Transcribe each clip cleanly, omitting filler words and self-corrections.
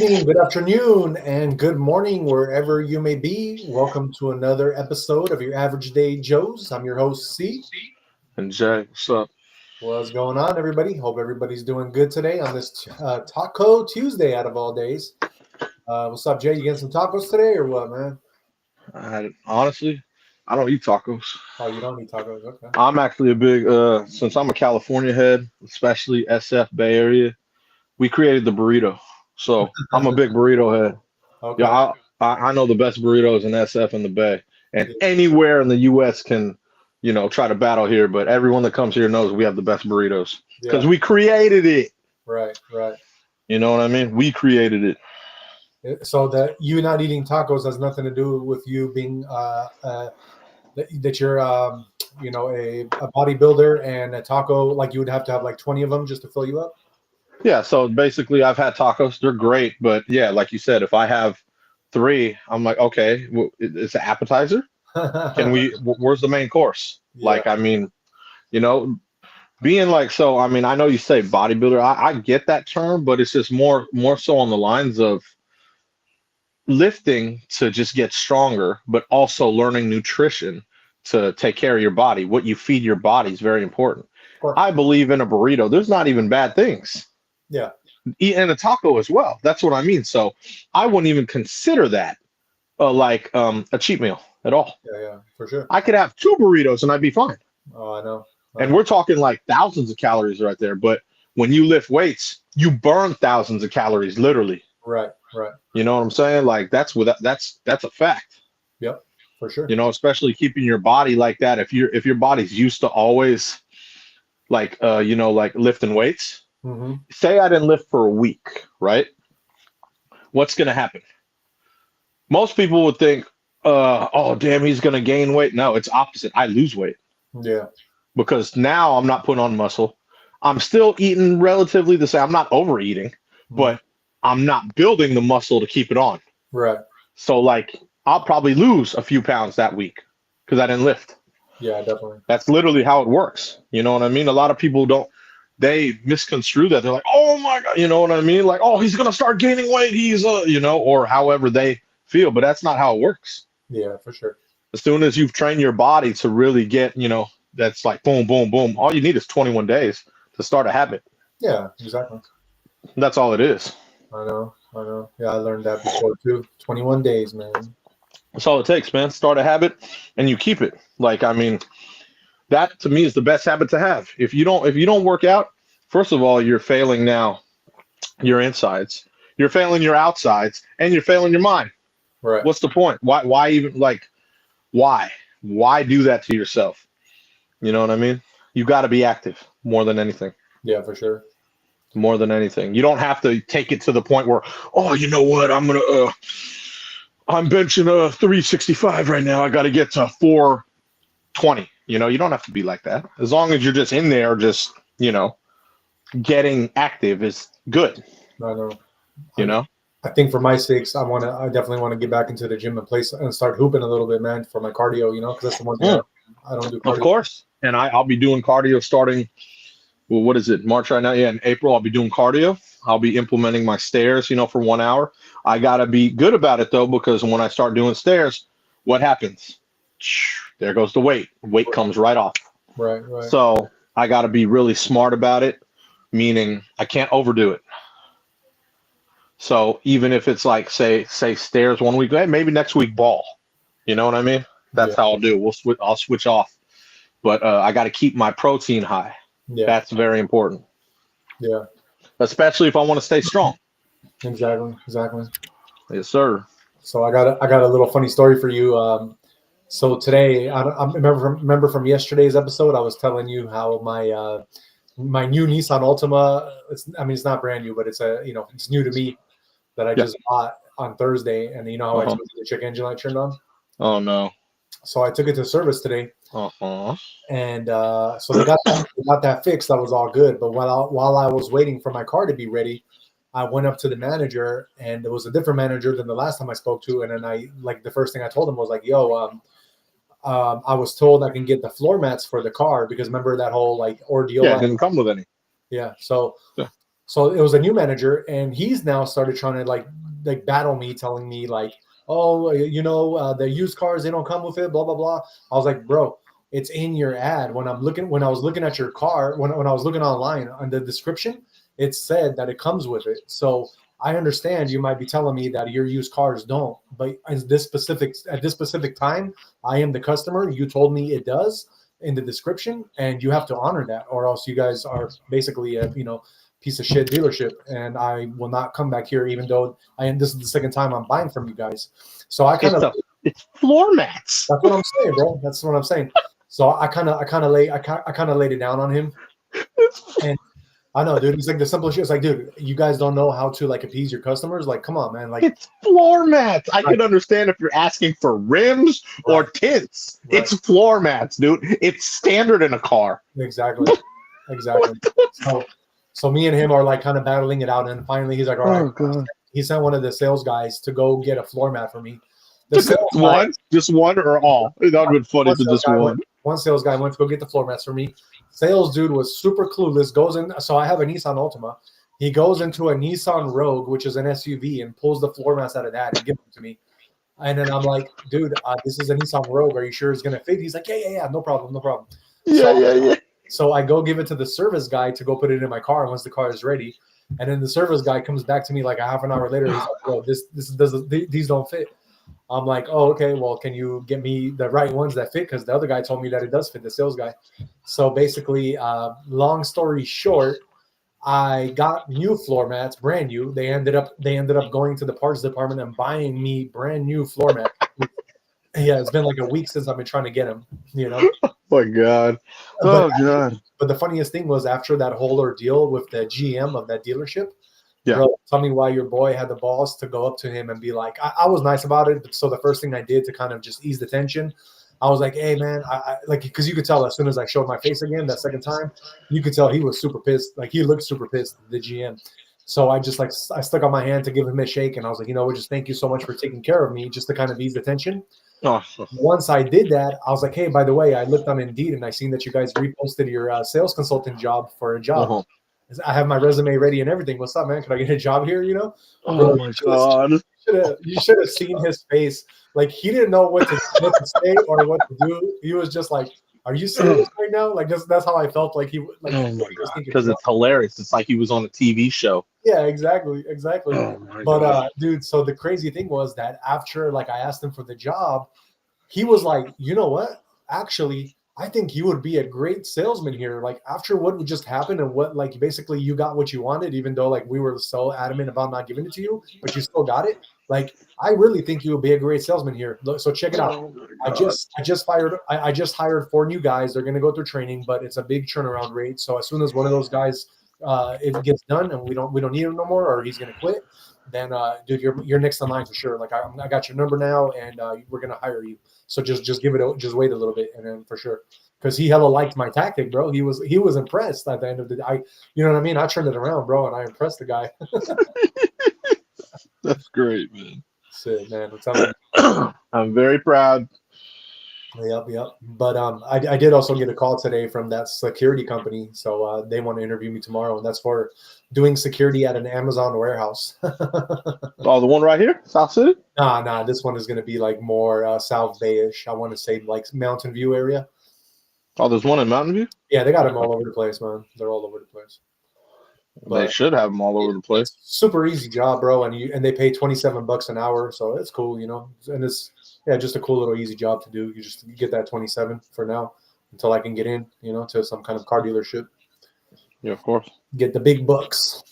Evening, good afternoon, and good morning, wherever you may be. Welcome to another episode of your Average Day Joes. I'm your host, C. And Jay, what's up? What's going on, everybody? Hope everybody's doing good today on this Taco Tuesday out of all days. What's up, Jay? You getting some tacos today or what, man? Honestly, I don't eat tacos. Oh, you don't eat tacos? Okay. I'm actually a big, since I'm a California head, especially SF Bay Area, we created the burrito. So I'm a big burrito head. Yeah, Okay. I know the best burritos in SF and the Bay. And Yeah. anywhere in the US can, try to battle here, but everyone that comes here knows we have the best burritos because Yeah. we created it. Right. Right. You know what I mean? We created it. So that you not eating tacos has nothing to do with you being that you're a bodybuilder and a taco, like you would have to have like 20 of them just to fill you up. Yeah, so basically, I've had tacos. They're great, but yeah, like you said, if I have three, I'm like, okay, well, it's an appetizer. Can we? Where's the main course? Yeah. Like, I mean, you know, being like, so. I mean, I know you say bodybuilder. I get that term, but it's just more so on the lines of lifting to just get stronger, but also learning nutrition to take care of your body. What you feed your body is very important. Of course. I believe in a burrito. There's not even bad things. Yeah. And a taco as well. That's what I mean. So I wouldn't even consider that like a cheat meal at all. Yeah. For sure. I could have two burritos and I'd be fine. Oh, I know. And we're talking like thousands of calories right there. But when you lift weights, you burn thousands of calories, literally. Right. You know what I'm saying? Like that's a fact. Yep. For sure. Especially keeping your body like that. If your body's used to always like like lifting weights. Mm-hmm. Say I didn't lift for a week, right? What's gonna happen? Most people would think, oh damn, he's gonna gain weight. No, it's opposite. I lose weight Yeah. because now I'm not putting on muscle. I'm still eating relatively the same. I'm not overeating, but I'm not building the muscle to keep it on. Right. So like I'll probably lose a few pounds that week because I didn't lift. Yeah, definitely. That's literally how it works. You know what I mean? A lot of people they misconstrue that. They're like, oh my God, you know what I mean? Like, oh, he's going to start gaining weight. He's, or however they feel, but that's not how it works. Yeah, for sure. As soon as you've trained your body to really get, that's like boom, boom, boom. All you need is 21 days to start a habit. Yeah, exactly. That's all it is. I know. Yeah, I learned that before too. 21 days, man. That's all it takes, man. Start a habit and you keep it. Like, I mean, that to me is the best habit to have. If you don't work out, first of all, you're failing now your insides, you're failing your outsides, and you're failing your mind. Right. What's the point? Why even like why do that to yourself? You know what I mean? You got to be active more than anything. Yeah, for sure. More than anything. You don't have to take it to the point where, oh, you know what? I'm benching a 365 right now. I got to get to 420. You don't have to be like that. As long as you're just in there, just, getting active is good. I know. I think for my sakes, I definitely want to get back into the gym and start hooping a little bit, man, for my cardio, because that's the one thing I don't do cardio. Of course. And I'll be doing cardio starting, well, what is it, March right now? Yeah, in April, I'll be doing cardio. I'll be implementing my stairs, for 1 hour. I got to be good about it, though, because when I start doing stairs, what happens? There goes the weight. Weight comes right off. Right. So I got to be really smart about it, meaning I can't overdo it. So even if it's like, say stairs 1 week, maybe next week ball. You know what I mean? That's how I'll do. I'll switch off. But I got to keep my protein high. Yeah. That's very important. Yeah. Especially if I want to stay strong. Exactly. Yes, sir. So I got a little funny story for you. So today, I remember from yesterday's episode, I was telling you how my my new Nissan Altima. It's not brand new, but it's it's new to me that I just bought on Thursday, and you know how I told you the check engine light turned on. Oh no! So I took it to service today, and so they got that fixed. That was all good. But while I was waiting for my car to be ready, I went up to the manager, and it was a different manager than the last time I spoke to. And then the first thing I told him was like, "Yo, I was told I can get the floor mats for the car because remember that whole ordeal." Yeah, it didn't come with any. Yeah. So So it was a new manager, and he's now started trying to like battle me, telling me like, oh, the used cars, they don't come with it, blah blah blah. I was like, bro, it's in your ad. When I was looking at your car, when I was looking online on the description, it said that it comes with it. So I understand you might be telling me that your used cars don't, but at this specific time, I am the customer. You told me it does in the description, and you have to honor that, or else you guys are basically a piece of shit dealership, and I will not come back here, even though this is the second time I'm buying from you guys. So I kind of it's floor mats. That's what I'm saying, bro. That's what I'm saying. So I kind of laid it down on him, and I know, dude. It's like the simplest shit. It's like, dude, you guys don't know how to like appease your customers. Like, come on, man. Like, it's floor mats. I can understand if you're asking for rims or tints. Right. It's floor mats, dude. It's standard in a car. Exactly. So me and him are like kind of battling it out, and finally he's like, all right. God. He sent one of the sales guys to go get a floor mat for me. Just one or all? That would have been funny to just one. One sales guy went to go get the floor mats for me. Sales dude was super clueless. Goes in. So I have a Nissan Altima. He goes into a Nissan Rogue, which is an SUV, and pulls the floor mats out of that and gives them to me. And then I'm like, dude, this is a Nissan Rogue. Are you sure it's gonna fit? He's like, yeah, no problem. Yeah. So I go give it to the service guy to go put it in my car once the car is ready. And then the service guy comes back to me like a half an hour later. He's like, bro, these don't fit. I'm like, oh, okay, well, can you get me the right ones that fit? Because the other guy told me that it does fit, the sales guy. So basically, long story short, I got new floor mats, brand new. They ended up going to the parts department and buying me brand new floor mats. Yeah, it's been like a week since I've been trying to get them, Oh my God. God. But the funniest thing was, after that whole ordeal with the GM of that dealership, yeah. Bro, tell me why your boy had the balls to go up to him and be like, I was nice about it. So the first thing I did to kind of just ease the tension, I was like, hey, man, I like, because you could tell as soon as I showed my face again that second time, you could tell he was super pissed. Like, he looked super pissed, the GM. So I just I stuck out my hand to give him a shake, and I was like, just thank you so much for taking care of me, just to kind of ease the tension. Oh. Once I did that, I was like, hey, by the way, I looked on Indeed and I seen that you guys reposted your sales consultant job for a job. Uh-huh. I have my resume ready and everything. What's up, man? Can I get a job here? Oh my God. You should have seen his face. Like, he didn't know what to say or what to do. He was just like, are you serious right now? Like, that's how I felt. Like, oh my God. Because it's hilarious. It's like he was on a TV show. Yeah, exactly. Oh but dude, so the crazy thing was that after I asked him for the job, he was like, you know what? Actually, I think you would be a great salesman here. Like, after what just happened and what, basically you got what you wanted, even though we were so adamant about not giving it to you, but you still got it. Like, I really think you would be a great salesman here. So check it out. I just hired 4 new guys. They're going to go through training, but it's a big turnaround rate. So as soon as one of those guys, it gets done and we don't need him no more, or he's going to quit, then dude, you're next in line for sure. Like, I got your number now, and we're going to hire you. So just wait a little bit, and then for sure, because he hella liked my tactic, bro. He was impressed at the end of the day. You know what I mean? I turned it around, bro, and I impressed the guy. That's great, man. Shit, man. I'm telling you. I'm very proud. Yep. But I did also get a call today from that security company, so they want to interview me tomorrow, and that's for doing security at an Amazon warehouse. Oh, the one right here, South City? Nah. This one is going to be more South Bay-ish. I want to say Mountain View area. Oh, there's one in Mountain View? Yeah, they got them all over the place, man. They're all over the place. But they should have them all over the place. Super easy job, bro, and they pay $27 an hour, so it's cool, and it's just a cool little easy job to do. You get that 27 for now until I can get in, to some kind of car dealership. Yeah, of course. Get the big bucks.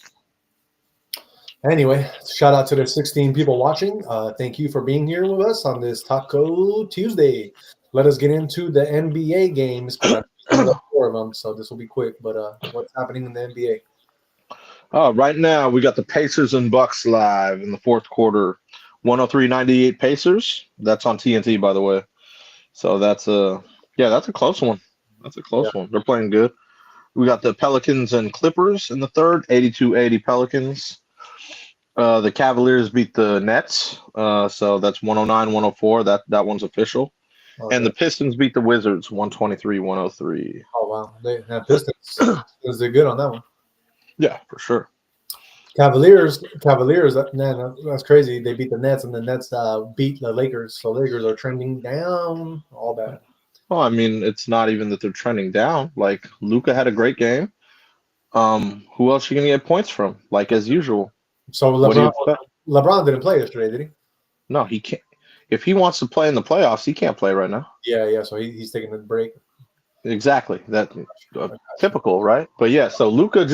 Anyway, shout out to the 16 people watching. Thank you for being here with us on this Taco Tuesday. Let us get into the NBA games. 4 of them, so this will be quick. But what's happening in the NBA? Right now, we got the Pacers and Bucks live in the fourth quarter. 103-98 Pacers. That's on TNT, by the way. So that's a close one. That's a close one. They're playing good. We got the Pelicans and Clippers in the third. 82-80 Pelicans. The Cavaliers beat the Nets. So that's 109-104. That one's official. Okay. And the Pistons beat the Wizards 123-103. Oh, wow. They have Pistons. They're good on that one. Yeah, for sure. Cavaliers. Man, that's crazy. They beat the Nets, and the Nets beat the Lakers. So Lakers are trending down. All bad. Well, I mean, it's not even that they're trending down. Like Luca had a great game. Who else you gonna get points from? Like as usual. So LeBron didn't play yesterday, did he? No, he can't. If he wants to play in the playoffs, he can't play right now. Yeah. So he's taking a break. Exactly. That typical, right? But yeah, so Luca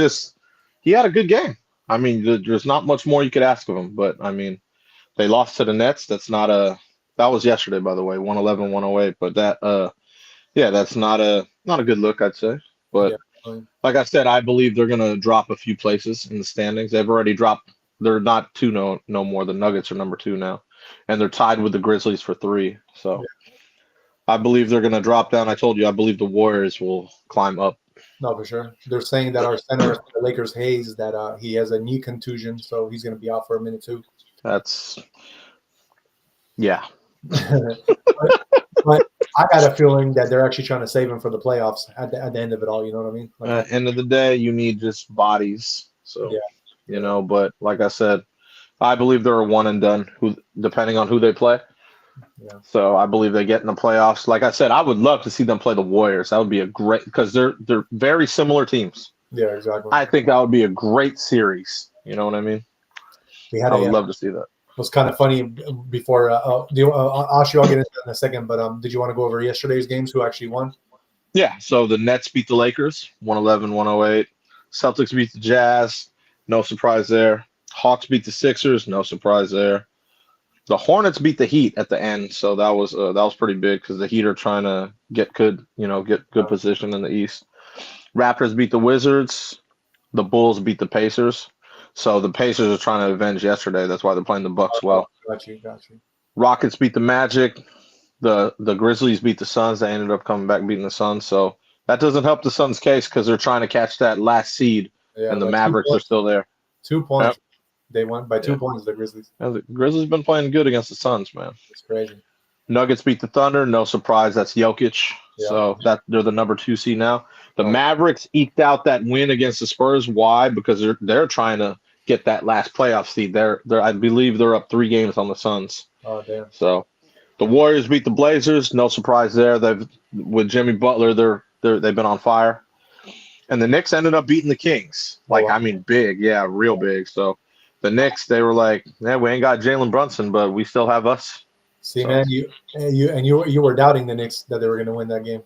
he had a good game. I mean, there's not much more you could ask of him. But I mean, they lost to the Nets. That was yesterday, by the way, 111-108. But that's not a good look, I'd say. But like I said, I believe they're gonna drop a few places in the standings. They've already dropped. They're not 2 no more. The Nuggets are number 2 now, and they're tied with the Grizzlies for 3. So I believe they're gonna drop down. I told you, I believe the Warriors will climb up. No, for sure. They're saying that our center, the Lakers, Hayes, that he has a knee contusion, so he's going to be out for a minute too. But I got a feeling that they're actually trying to save him for the playoffs at the end of it all. You know what I mean? End of the day, you need just bodies. So but like I said, I believe they're a one and done. Depending on who they play. Yeah. So I believe they get in the playoffs. Like I said, I would love to see them play the Warriors. That would be a great because they're very similar teams. Yeah, exactly. I think that would be a great series. You know what I mean? I would love to see that. It was kind of funny before. I'll get into it in a second, but did you want to go over yesterday's games? Who actually won? Yeah. So the Nets beat the Lakers 111-108. Celtics beat the Jazz. No surprise there. Hawks beat the Sixers. No surprise there. The Hornets beat the Heat at the end, so that was pretty big because the Heat are trying to get good position in the East. Raptors beat the Wizards. The Bulls beat the Pacers. So the Pacers are trying to avenge yesterday. That's why they're playing the Bucks well. Got you. Rockets beat the Magic. The Grizzlies beat the Suns. They ended up coming back beating the Suns. So that doesn't help the Suns' case because they're trying to catch that last seed, and the Mavericks are still there. 2 points. Yep. They won by 2 points, the Grizzlies. Yeah, the Grizzlies been playing good against the Suns, man. It's crazy. Nuggets beat the Thunder. No surprise. That's Jokic. Yeah. So they're the number 2 seed now. The Mavericks eked out that win against the Spurs. Why? Because they're trying to get that last playoff seed. I believe they're up 3 games on the Suns. Oh, damn. So the Warriors beat the Blazers. No surprise there. With Jimmy Butler, they've been on fire. And the Knicks ended up beating the Kings. I mean, big. Yeah, real big. So the Knicks, they were like, "Yeah, we ain't got Jalen Brunson, but we still have us." See, man, you were doubting the Knicks that they were going to win that game.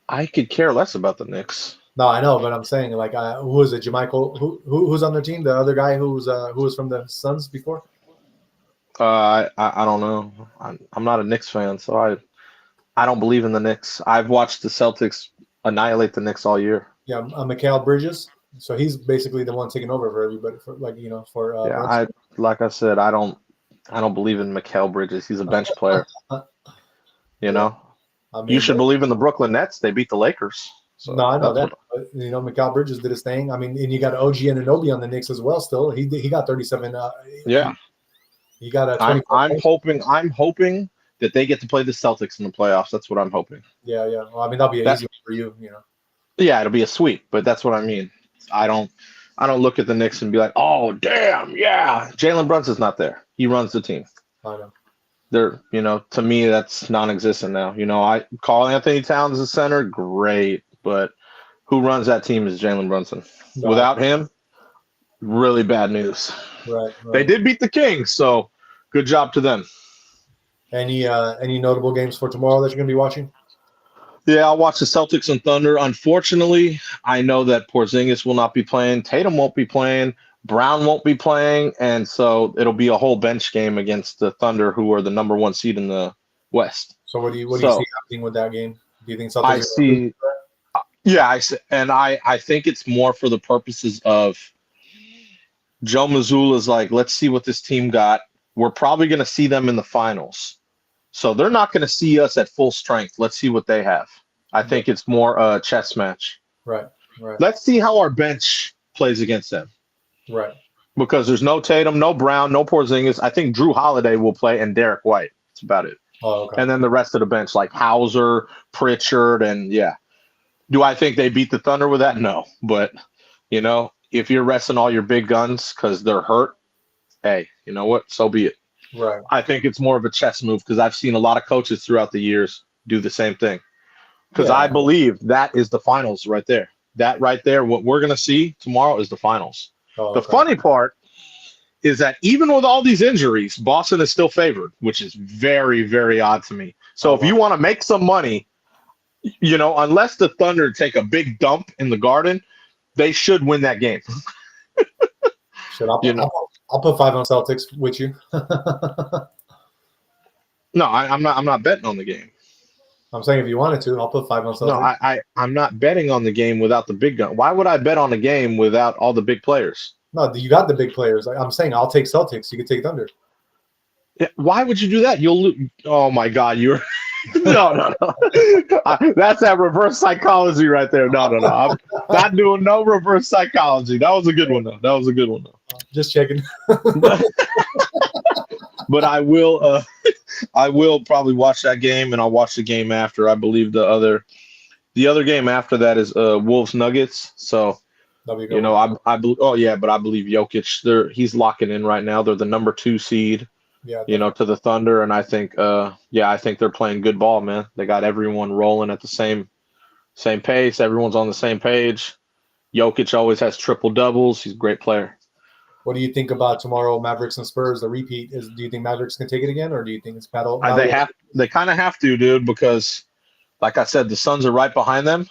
I could care less about the Knicks. No, I know, but I'm saying, who was it? Jamichael? Who's on their team? The other guy who was from the Suns before? I don't know. I'm not a Knicks fan, so I don't believe in the Knicks. I've watched the Celtics annihilate the Knicks all year. Yeah, Mikal Bridges. So he's basically the one taking over for everybody. Like I said, I don't believe in Mikal Bridges. He's a bench player. You know, you should believe in the Brooklyn Nets. They beat the Lakers. So no, I know that. But, Mikal Bridges did his thing. I mean, and you got OG Anunoby on the Knicks as well. Still, he got 37. He got a 24. I'm hoping that they get to play the Celtics in the playoffs. That's what I'm hoping. Yeah. Well, I mean, that'll be an easy one for you. Yeah, it'll be a sweep. But that's what I mean. I don't look at the Knicks and be like, oh damn, yeah. Jalen Brunson's not there. He runs the team. I know. To me that's non-existent now. I call Anthony Towns the center, great, but who runs that team is Jalen Brunson. No. Without him, really bad news. Right. They did beat the Kings, so good job to them. Any notable games for tomorrow that you're gonna be watching? Yeah, I'll watch the Celtics and Thunder. Unfortunately, I know that Porzingis will not be playing. Tatum won't be playing. Brown won't be playing. And so it'll be a whole bench game against the Thunder, who are the number 1 seed in the West. So what do you see happening with that game? Do you think Celtics? I see. Yeah, I think it's more for the purposes of Joe Mazzulla's like, let's see what this team got. We're probably going to see them in the finals. So they're not going to see us at full strength. Let's see what they have. I think it's more a chess match. Right. Let's see how our bench plays against them. Right. Because there's no Tatum, no Brown, no Porzingis. I think Drew Holiday will play and Derek White. That's about it. Oh, okay. And then the rest of the bench, like Hauser, Pritchard, and yeah. Do I think they beat the Thunder with that? No. But, if you're resting all your big guns because they're hurt, hey, you know what? So be it. Right. I think it's more of a chess move because I've seen a lot of coaches throughout the years do the same thing. Because I believe that is the finals right there. That right there, what we're going to see tomorrow is the finals. The funny part is that even with all these injuries, Boston is still favored, which is very, very odd to me. So if you want to make some money, you know, unless the Thunder take a big dump in the Garden, they should win that game. I'll put 5 on Celtics with you. No, I'm not betting on the game. I'm saying if you wanted to, I'll put 5 on Celtics. No, I'm not betting on the game without the big gun. Why would I bet on the game without all the big players? No, you got the big players. I'm saying I'll take Celtics. You can take Thunder. Yeah, why would you do that? You'll lose. Oh my God, you're no. That's that reverse psychology right there. No. I'm not doing no reverse psychology. That was a good one though. Just checking. But I will probably watch that game, and I'll watch the game after. I believe the other game after that is Wolves Nuggets. So you know, I believe. Oh yeah, but I believe Jokic. He's locking in right now. They're the number 2 seed. Yeah, you know, to the Thunder, and I think they're playing good ball, man. They got everyone rolling at the same pace. Everyone's on the same page. Jokic always has triple doubles. He's a great player. What do you think about tomorrow, Mavericks and Spurs? The repeat is. Do you think Mavericks can take it again, or do you think it's battle? They kind of have to, dude, because, like I said, the Suns are right behind them,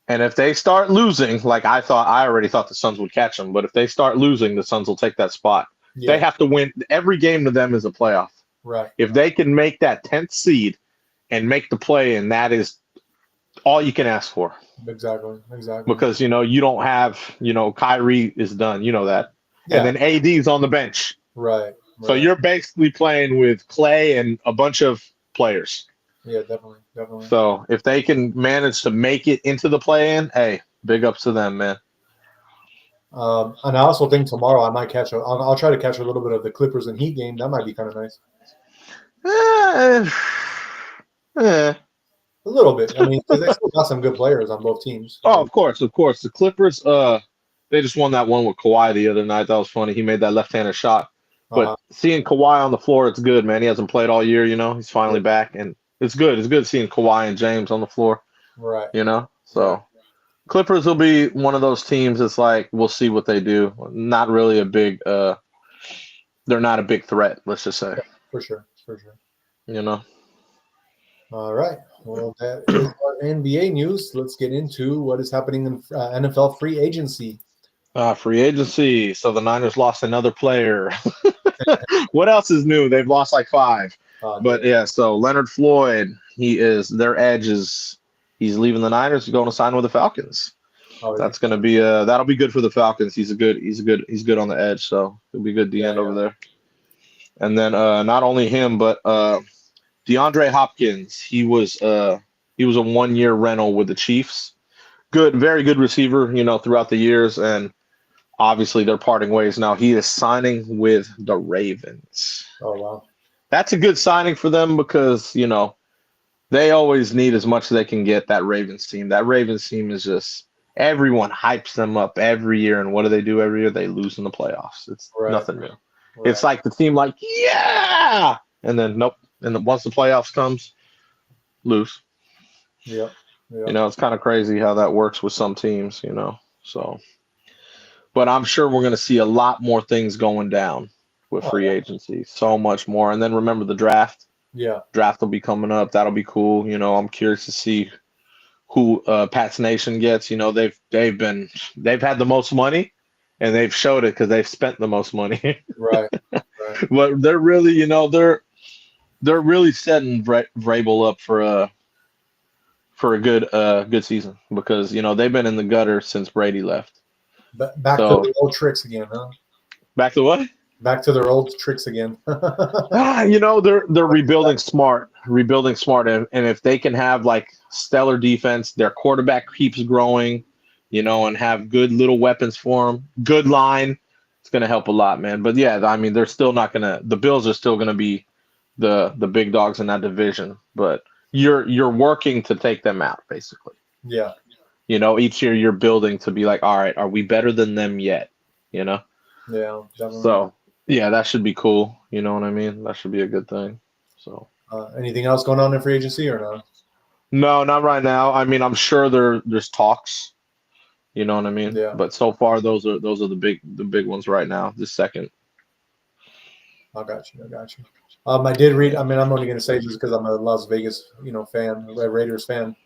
and if they start losing, like I already thought the Suns would catch them, but if they start losing, the Suns will take that spot. Yeah. They have to win. Every game to them is a playoff. Right. If they can make that 10th seed and make the play, and that is all you can ask for. Exactly. Because, you know, you don't have, you know, Kyrie is done. You know that. Yeah. And then AD's on the bench. Right. So you're basically playing with Clay and a bunch of players. Yeah, definitely. So if they can manage to make it into the play-in, hey, big ups to them, man. And I also think tomorrow I might I'll try to catch a little bit of the Clippers and Heat game. That might be kind of nice. A little bit. I mean, because they still got some good players on both teams. Oh, of course. The Clippers, they just won that one with Kawhi the other night. That was funny. He made that left-handed shot. But seeing Kawhi on the floor, it's good, man. He hasn't played all year, you know. He's finally back, and it's good. It's good seeing Kawhi and James on the floor. Right. You know, so. Clippers will be one of those teams that's like, we'll see what they do. Not really a big they're not a big threat, let's just say. Yeah, for sure. You know. All right. Well, that is our NBA news. Let's get into what is happening in NFL free agency. Free agency. So the Niners lost another player. What else is new? They've lost like 5. But yeah, so Leonard Floyd, their edge is he's leaving the Niners. He's going to sign with the Falcons. That's going to be that'll be good for the Falcons. He's good on the edge, so it'll be good end over there. And then not only him, but DeAndre Hopkins. He was a 1-year rental with the Chiefs. Good, very good receiver, you know, throughout the years, and obviously they're parting ways now. He is signing with the Ravens. Oh wow, that's a good signing for them because, you know, they always need as much as they can get. That Ravens team is just, everyone hypes them up every year. And what do they do every year? They lose in the playoffs. It's nothing new. Right. It's like the team like, yeah. And then, nope. And then once the playoffs comes, lose. Yeah. You know, it's kind of crazy how that works with some teams, you know. So, but I'm sure we're going to see a lot more things going down with free agency. So much more. And then remember the draft. Yeah, draft will be coming up. That'll be cool. You know, I'm curious to see who Pat's Nation gets. You know, they've had the most money, and they've showed it because they've spent the most money. Right. But they're really, you know, they're really setting Vrabel up for a good season because, you know, they've been in the gutter since Brady left. Back to the old tricks again, huh? Back to what? Back to their old tricks again. You know, they're rebuilding smart, and if they can have like stellar defense, their quarterback keeps growing, you know, and have good little weapons for them, good line, it's going to help a lot, man. But yeah, I mean, they're still not going to. The Bills are still going to be the big dogs in that division, but you're working to take them out, basically. Yeah. You know, each year you're building to be like, all right, are we better than them yet? You know? Yeah, definitely. So, yeah, that should be cool. You know what I mean? That should be a good thing. So, anything else going on in free agency or no? no, not right now. I mean, I'm sure there's talks. You know what I mean? Yeah. But so far, those are the big ones right now. This second. I got you. I did read. I mean, I'm only going to say this because I'm a Las Vegas, fan, Raiders fan.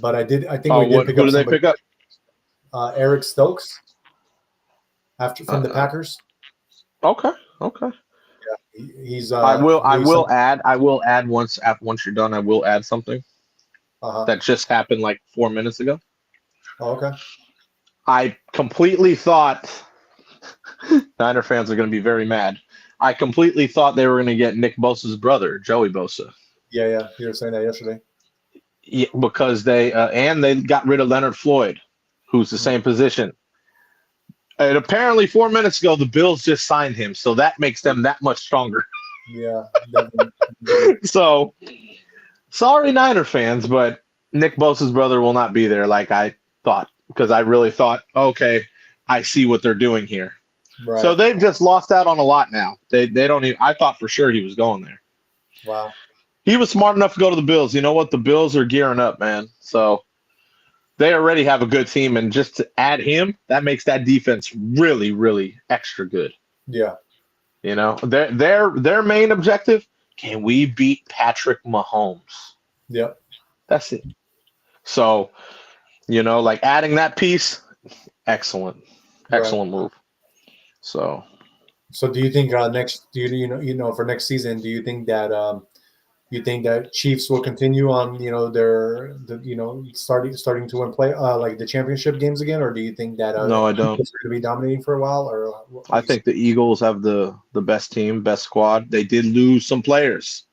But I think we did pick who up did they somebody. pick up? Eric Stokes, from the Packers. Okay. Yeah, he's. I will add once you're done. I will add something that just happened like 4 minutes ago. Oh, okay. I completely thought Niner fans are going to be very mad. I completely thought they were going to get Nick Bosa's brother, Joey Bosa. Yeah. You were saying that yesterday. Yeah, because they got rid of Leonard Floyd, who's the same position. And apparently 4 minutes ago, the Bills just signed him, so that makes them that much stronger. Yeah. So, sorry, Niner fans, but Nick Bosa's brother will not be there like I thought, because I really thought, okay, I see what they're doing here. Right. So they've just lost out on a lot now. They don't even. I thought for sure he was going there. Wow. He was smart enough to go to the Bills. You know what? The Bills are gearing up, man. So they already have a good team, and just to add him, that makes that defense really, really extra good. Yeah. You know, their main objective: can we beat Patrick Mahomes? Yep. That's it. So, like adding that piece, excellent move. So do you think for next season, do you think that Chiefs will continue on starting to win play like the championship games again, or do you think that no, I don't. It's going to be dominating for a while? Or I think the Eagles have the best team, best squad. They did lose some players,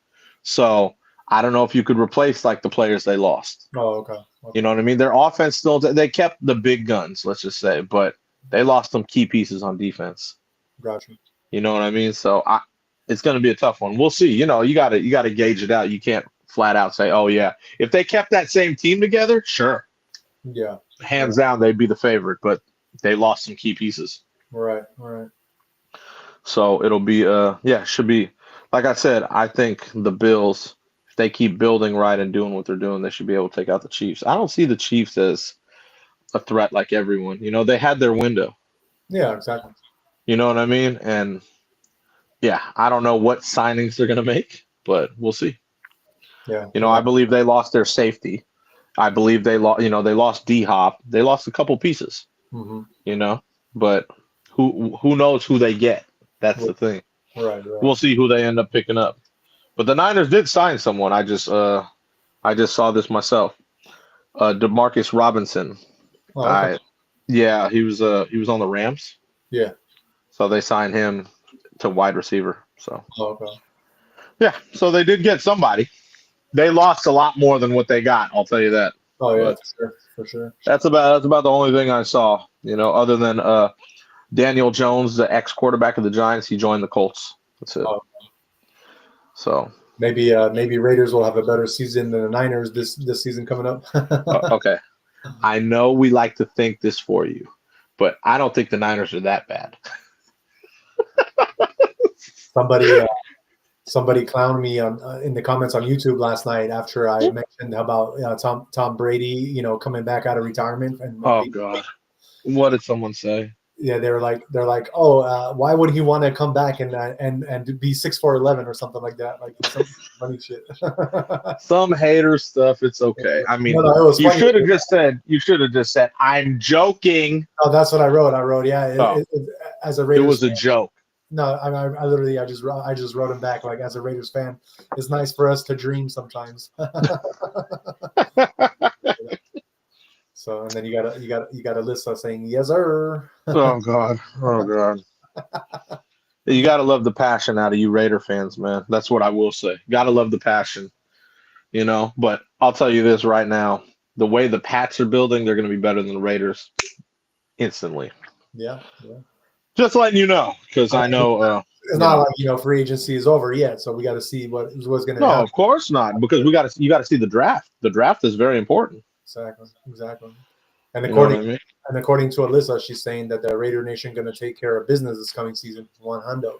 so I don't know if you could replace like the players they lost. Oh, okay. You know what I mean? Their offense still, they kept the big guns, let's just say, but they lost some key pieces on defense. Gotcha. You know what I mean? So it's going to be a tough one. We'll see. You got to gauge it out. You can't flat out say, oh yeah, if they kept that same team together, sure. Yeah. Hands down, they'd be the favorite, but they lost some key pieces. Right. So it'll be should be, like I said, I think the Bills, if they keep building right and doing what they're doing, they should be able to take out the Chiefs. I don't see the Chiefs as a threat like everyone. They had their window. Yeah, exactly. You know what I mean? And yeah, I don't know what signings they're going to make, but we'll see. Yeah. I believe they lost their safety. I believe they lost, they lost D-Hop. They lost a couple pieces, but who knows who they get? That's the thing. Right. We'll see who they end up picking up. But the Niners did sign someone. I just saw this myself. DeMarcus Robinson. Oh, okay. He was on the Rams. Yeah. So they signed him to wide receiver. So okay. Yeah, so they did get somebody. They lost a lot more than what they got, I'll tell you that. Oh yeah, for sure. That's about the only thing I saw, other than Daniel Jones, the ex-quarterback of the Giants, he joined the Colts. That's it. So maybe Raiders will have a better season than the Niners this season coming up. Okay. I know we like to think this for you, but I don't think the Niners are that bad. Somebody clowned me in the comments on YouTube last night after I mentioned about Tom Brady, coming back out of retirement. And God, what did someone say? Yeah, they're like, oh, why would he want to come back and be 6'4" or something like that? Like some funny shit. Some hater stuff. It's okay. I mean, you should have just said, I'm joking. Oh, that's what I wrote. Yeah, as a Raiders it was fan. A joke. No, I literally just wrote him back like, as a Raiders fan, it's nice for us to dream sometimes. So and then you got a list of saying yes sir. Oh God. You gotta love the passion out of you Raider fans, man. That's what I will say. Gotta love the passion. But I'll tell you this right now: the way the Pats are building, they're gonna be better than the Raiders instantly. Yeah. Just letting you know, because I know it's not like free agency is over yet, so we got to see what's going to happen. No, of course not, because you got to see the draft. The draft is very important. Exactly. And You know what I mean? according to Alyssa, she's saying that the Raider Nation going to take care of business this coming season. 100.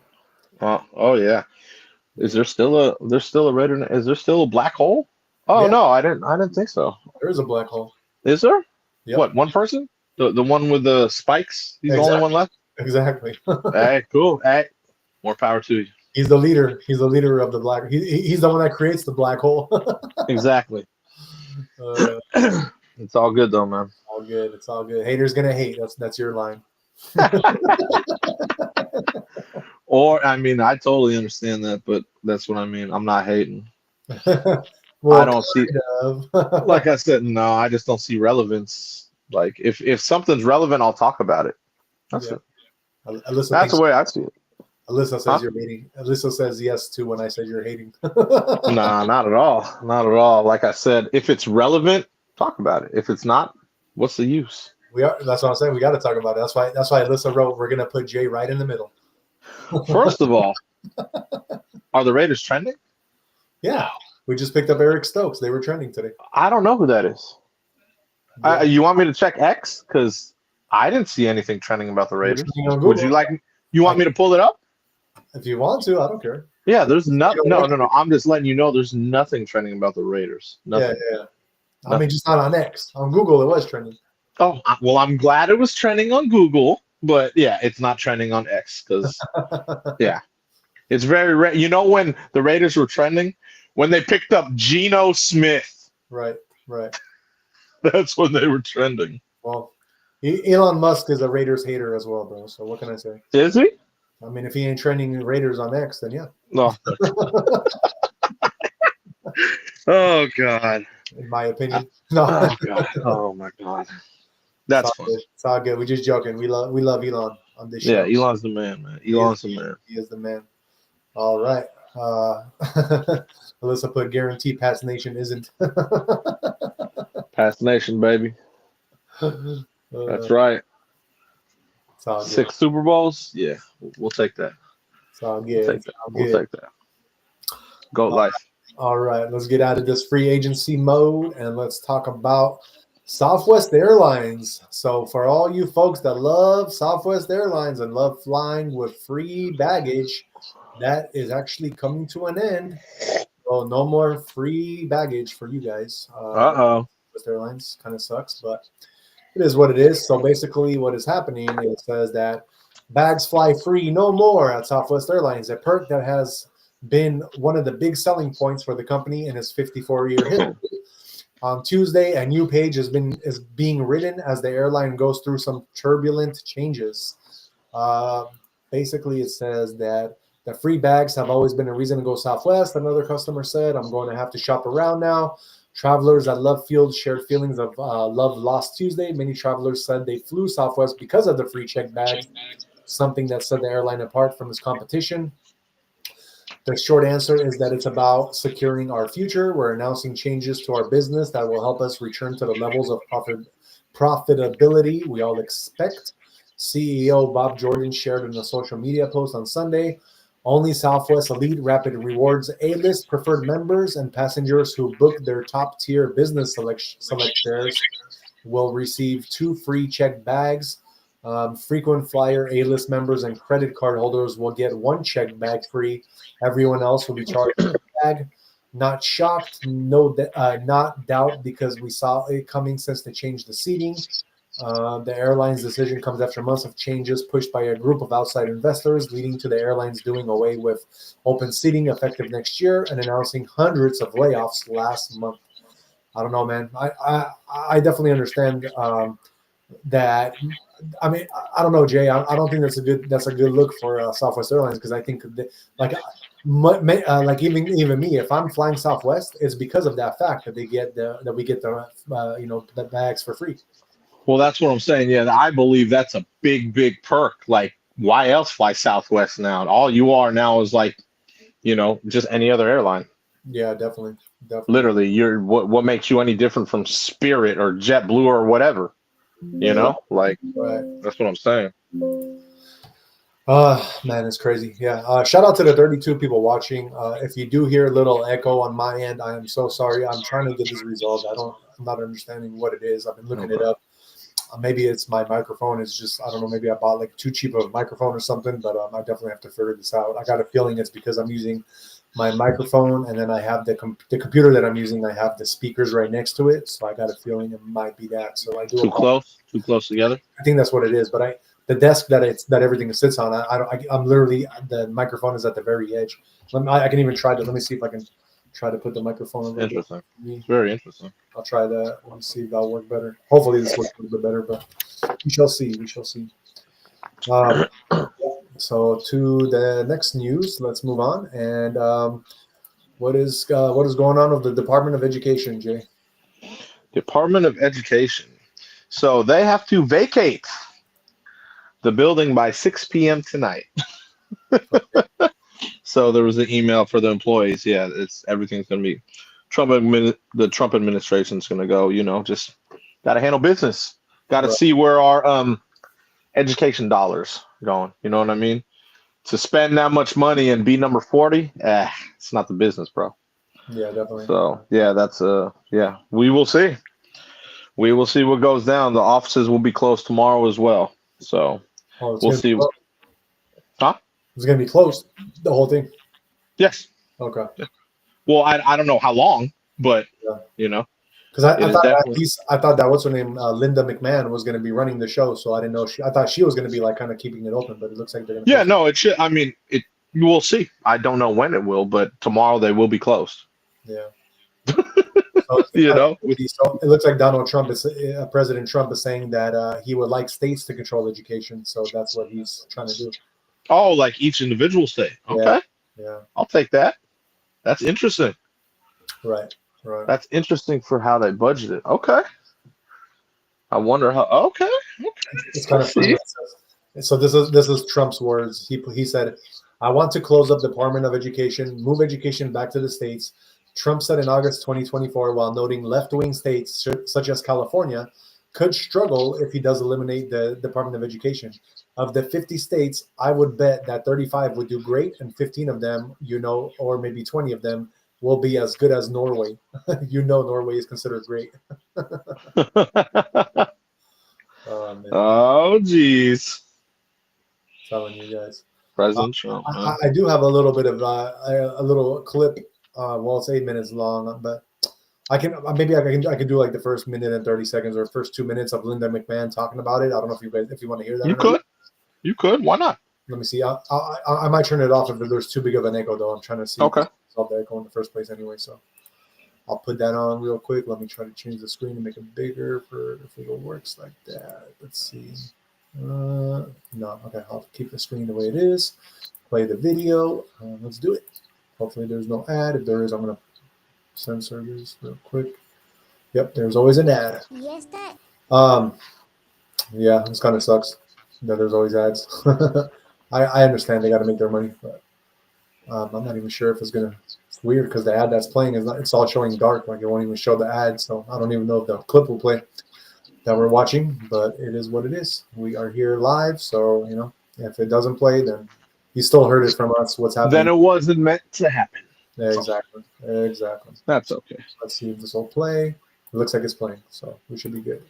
Oh yeah. Is there still a Raider? Is there still a black hole? Oh Yeah, no, I didn't think so. there is a black hole. Is there? Yep. What, one person? The one with the spikes? He's Exactly. the only one left? Exactly. Hey, cool. Hey, more power to you. He's the leader. He's the leader of the black. He's the one that creates the black hole. Exactly. It's all good though, man. All good. It's all good. Haters gonna hate. That's your line. Or I mean, I totally understand that, but that's what I mean. I'm not hating. Well, I don't see. Like I said, no, I just don't see relevance. Like if something's relevant, I'll talk about it. That's it. Alyssa That's the way I see it. Alyssa says you're hating. Alyssa says yes to when I said you're hating. Nah, not at all. Not at all. Like I said, if it's relevant, talk about it. If it's not, what's the use? That's what I'm saying. We got to talk about it. That's why Alyssa wrote, we're gonna put Jay right in the middle. First of all, are the Raiders trending? Yeah, we just picked up Eric Stokes. They were trending today. I don't know who that is. Yeah. You want me to check X? Because I didn't see anything trending about the Raiders. Would you like? You want me to pull it up? If you want to, I don't care. Yeah, there's nothing. No. I'm just letting you know there's nothing trending about the Raiders. Nothing. Yeah. I mean, just not on X. On Google, it was trending. Oh, well, I'm glad it was trending on Google, but yeah, it's not trending on X because, yeah, it's very rare. You know when the Raiders were trending? When they picked up Geno Smith. Right. That's when they were trending. Well, Elon Musk is a Raiders hater as well, bro. So what can I say? Is he? I mean, if he ain't trending Raiders on X, then yeah. No. Oh, God. In my opinion. No. Oh, God. Oh, my God. That's it's funny. It's all good. We're just joking. We love Elon on this show. Yeah, Elon's the man, man. Elon's the man. He is the man. All right. Alyssa put guarantee Pats Nation isn't. Pats Nation, baby. That's right. It's all good. 6 Super Bowls? Yeah, we'll take that. It's all good. We'll take that. Go life. All right, let's get out of this free agency mode and let's talk about SouthWest Airlines. So for all you folks that love SouthWest Airlines and love flying with free baggage, that is actually coming to an end. Well, no more free baggage for you guys. SouthWest Airlines kind of sucks, but it is what it is. So basically what is happening, it says that bags fly free no more at SouthWest Airlines, a perk that has been one of the big selling points for the company in its 54-year history. On Tuesday, a new page is being written as the airline goes through some turbulent changes. Basically, it says that the free bags have always been a reason to go Southwest. Another customer said, I'm going to have to shop around now. Travelers at Love Field shared feelings of love lost Tuesday. Many travelers said they flew Southwest because of the free check bags, something that set the airline apart from its competition. The short answer is that it's about securing our future. We're announcing changes to our business that will help us return to the levels of profitability we all expect. CEO Bob Jordan shared in a social media post on Sunday. Only Southwest Elite Rapid Rewards A-list preferred members and passengers who book their top-tier business select shares will receive 2 free check bags. Frequent flyer A-list members and credit card holders will get 1 check bag free. Everyone else will be charged a bag. Not shocked, not doubt, because we saw it coming since they changed the seating. The airline's decision comes after months of changes pushed by a group of outside investors, leading to the airlines doing away with open seating effective next year and announcing hundreds of layoffs last month. I don't know, man. I definitely understand that. I mean, I don't know, Jay. I don't think that's a good look for Southwest Airlines, because I think like even me, if I'm flying Southwest, it's because of that fact that we get the bags for free. Well, that's what I'm saying. Yeah, I believe that's a big perk. Like, why else fly Southwest now? All you are now is like, just any other airline. Yeah, definitely. Literally, you're what makes you any different from Spirit or JetBlue or whatever? Right. That's what I'm saying. Man, it's crazy. Yeah. Shout out to the 32 people watching. If you do hear a little echo on my end, I am so sorry. I'm trying to get this resolved. I'm not understanding what it is. I've been looking it up. maybe it's my microphone is just, I don't know, maybe I bought like too cheap of a microphone or something, but I definitely have to figure this out. I got a feeling it's because I'm using my microphone, and then I have the computer that I'm using. I have the speakers right next to it, so I got a feeling it might be that. So I do too close together. I think that's what it is. But the desk that everything sits on, I'm literally, the microphone is at the very edge. I can even try to, let me see if I can try to put the microphone. Interesting. It's very interesting. I'll try that. Let me see if that'll work better. Hopefully this works a little bit better, but we shall see. We shall see. So to the next news, let's move on. And what is going on with the Department of Education, Jay? Department of Education. So they have to vacate the building by 6 p.m. tonight. So there was an email for the employees. Yeah, everything's going to be the Trump administration's going to go, just got to handle business. Got to see where our education dollars going. You know what I mean? To spend that much money and be number 40, it's not the business, bro. Yeah, definitely. So, yeah, that's we will see. We will see what goes down. The offices will be closed tomorrow as well. So, we'll see. Huh? It's going to be closed, the whole thing? Yes. Okay. Yeah. Well, I don't know how long, but, Because I thought that what's her name, Linda McMahon, was going to be running the show, so I didn't know I thought she was going to be like kind of keeping it open, but it looks like they're going to. Yeah, no, it should. I mean, we'll see. I don't know when it will, but tomorrow they will be closed. Yeah. So, it looks like President Trump is saying that he would like states to control education, so that's what he's trying to do. Oh, like each individual state. Okay. Yeah. I'll take that. That's interesting. Right. That's interesting for how they budgeted. Okay. I wonder how. Okay. It's kind of funny. So this is Trump's words. He said, "I want to close up Department of Education, move education back to the states." Trump said in August 2024, while noting left-wing states such as California could struggle if he does eliminate the Department of Education. Of the 50 states, I would bet that 35 would do great, and 15 of them, or maybe 20 of them, will be as good as Norway. Norway is considered great. Oh, man. Oh, geez. Telling you guys. President Trump. I do have a little bit of a little clip. Well, it's 8 minutes long, but I can do like the first minute and 30 seconds or first 2 minutes of Linda McMahon talking about it. I don't know if you want to hear that. You could. Why not? Let me see. I might turn it off if there's too big of an echo, though. I'm trying to see. Okay. Solve the echo in the first place anyway, so I'll put that on real quick. Let me try to change the screen and make it bigger if it works like that. Let's see. No. Okay. I'll keep the screen the way it is. Play the video. Let's do it. Hopefully there's no ad. If there is, I'm going to censor this real quick. Yep, there's always an ad. Yes, that. Yeah, this kind of sucks that there's always ads. I understand they got to make their money, but I'm not even sure if it's going to. It's weird because the ad that's playing it's all showing dark. Like it won't even show the ad. So I don't even know if the clip will play that we're watching, but it is what it is. We are here live. So, if it doesn't play, then you still heard it from us. What's happening? Then it wasn't meant to happen. Yeah, exactly. That's okay. Let's see if this will play. It looks like it's playing, so we should be good.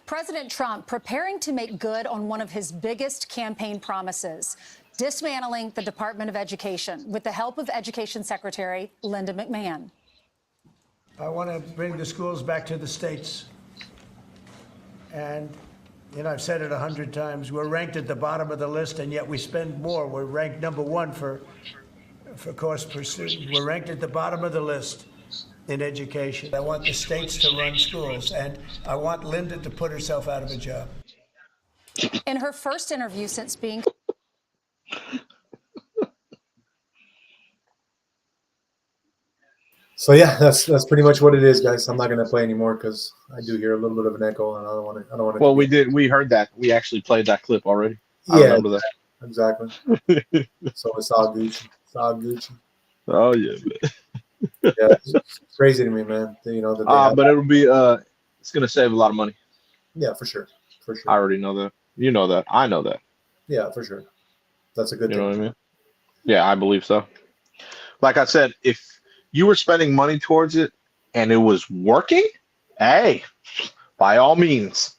President Trump preparing to make good on one of his biggest campaign promises, dismantling the Department of Education with the help of Education Secretary Linda McMahon. I want to bring the schools back to the states. And, I've said it 100 times. We're ranked at the bottom of the list, and yet we spend more. We're ranked number one for cost per student. We're ranked at the bottom of the list in education. I want the states to run schools, and I want Linda to put herself out of a job. In her first interview since being... So yeah, that's pretty much what it is, guys. I'm not gonna play anymore because I do hear a little bit of an echo, and I don't want to. Well, we heard that. We actually played that clip already. Yeah, I remember that. Exactly. So it's all Gucci. Oh yeah. Yeah, it's crazy to me, man. But it'll be it's gonna save a lot of money. Yeah, for sure. I already know that. You know that. I know that. Yeah, for sure. That's a good thing. You know what I mean? Yeah, I believe so. Like I said, if you were spending money towards it and it was working, hey, by all means.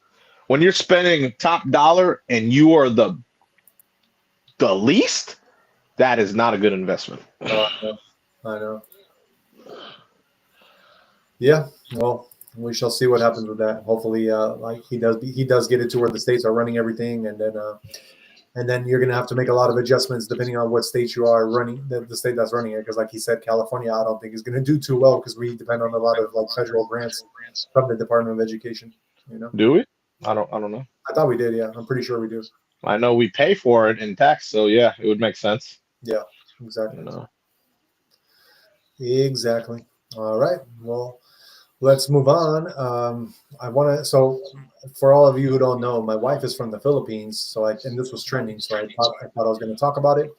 When you're spending top dollar and you are the least, that is not a good investment. I know. Yeah, well, we shall see what happens with that. Hopefully, like he does get it to where the states are running everything, and then you're gonna have to make a lot of adjustments depending on what state you are running, the state that's running it. Because, like he said, California, I don't think is gonna do too well because we depend on a lot of like federal grants from the Department of Education. You know? Do we? I don't know. I thought we did. Yeah, I'm pretty sure we do. I know we pay for it in tax, so yeah, it would make sense. Yeah, exactly. You know. Exactly. All right. Well, let's move on. I want to. So, for all of you who don't know, my wife is from the Philippines. And this was trending. So I thought I was going to talk about it.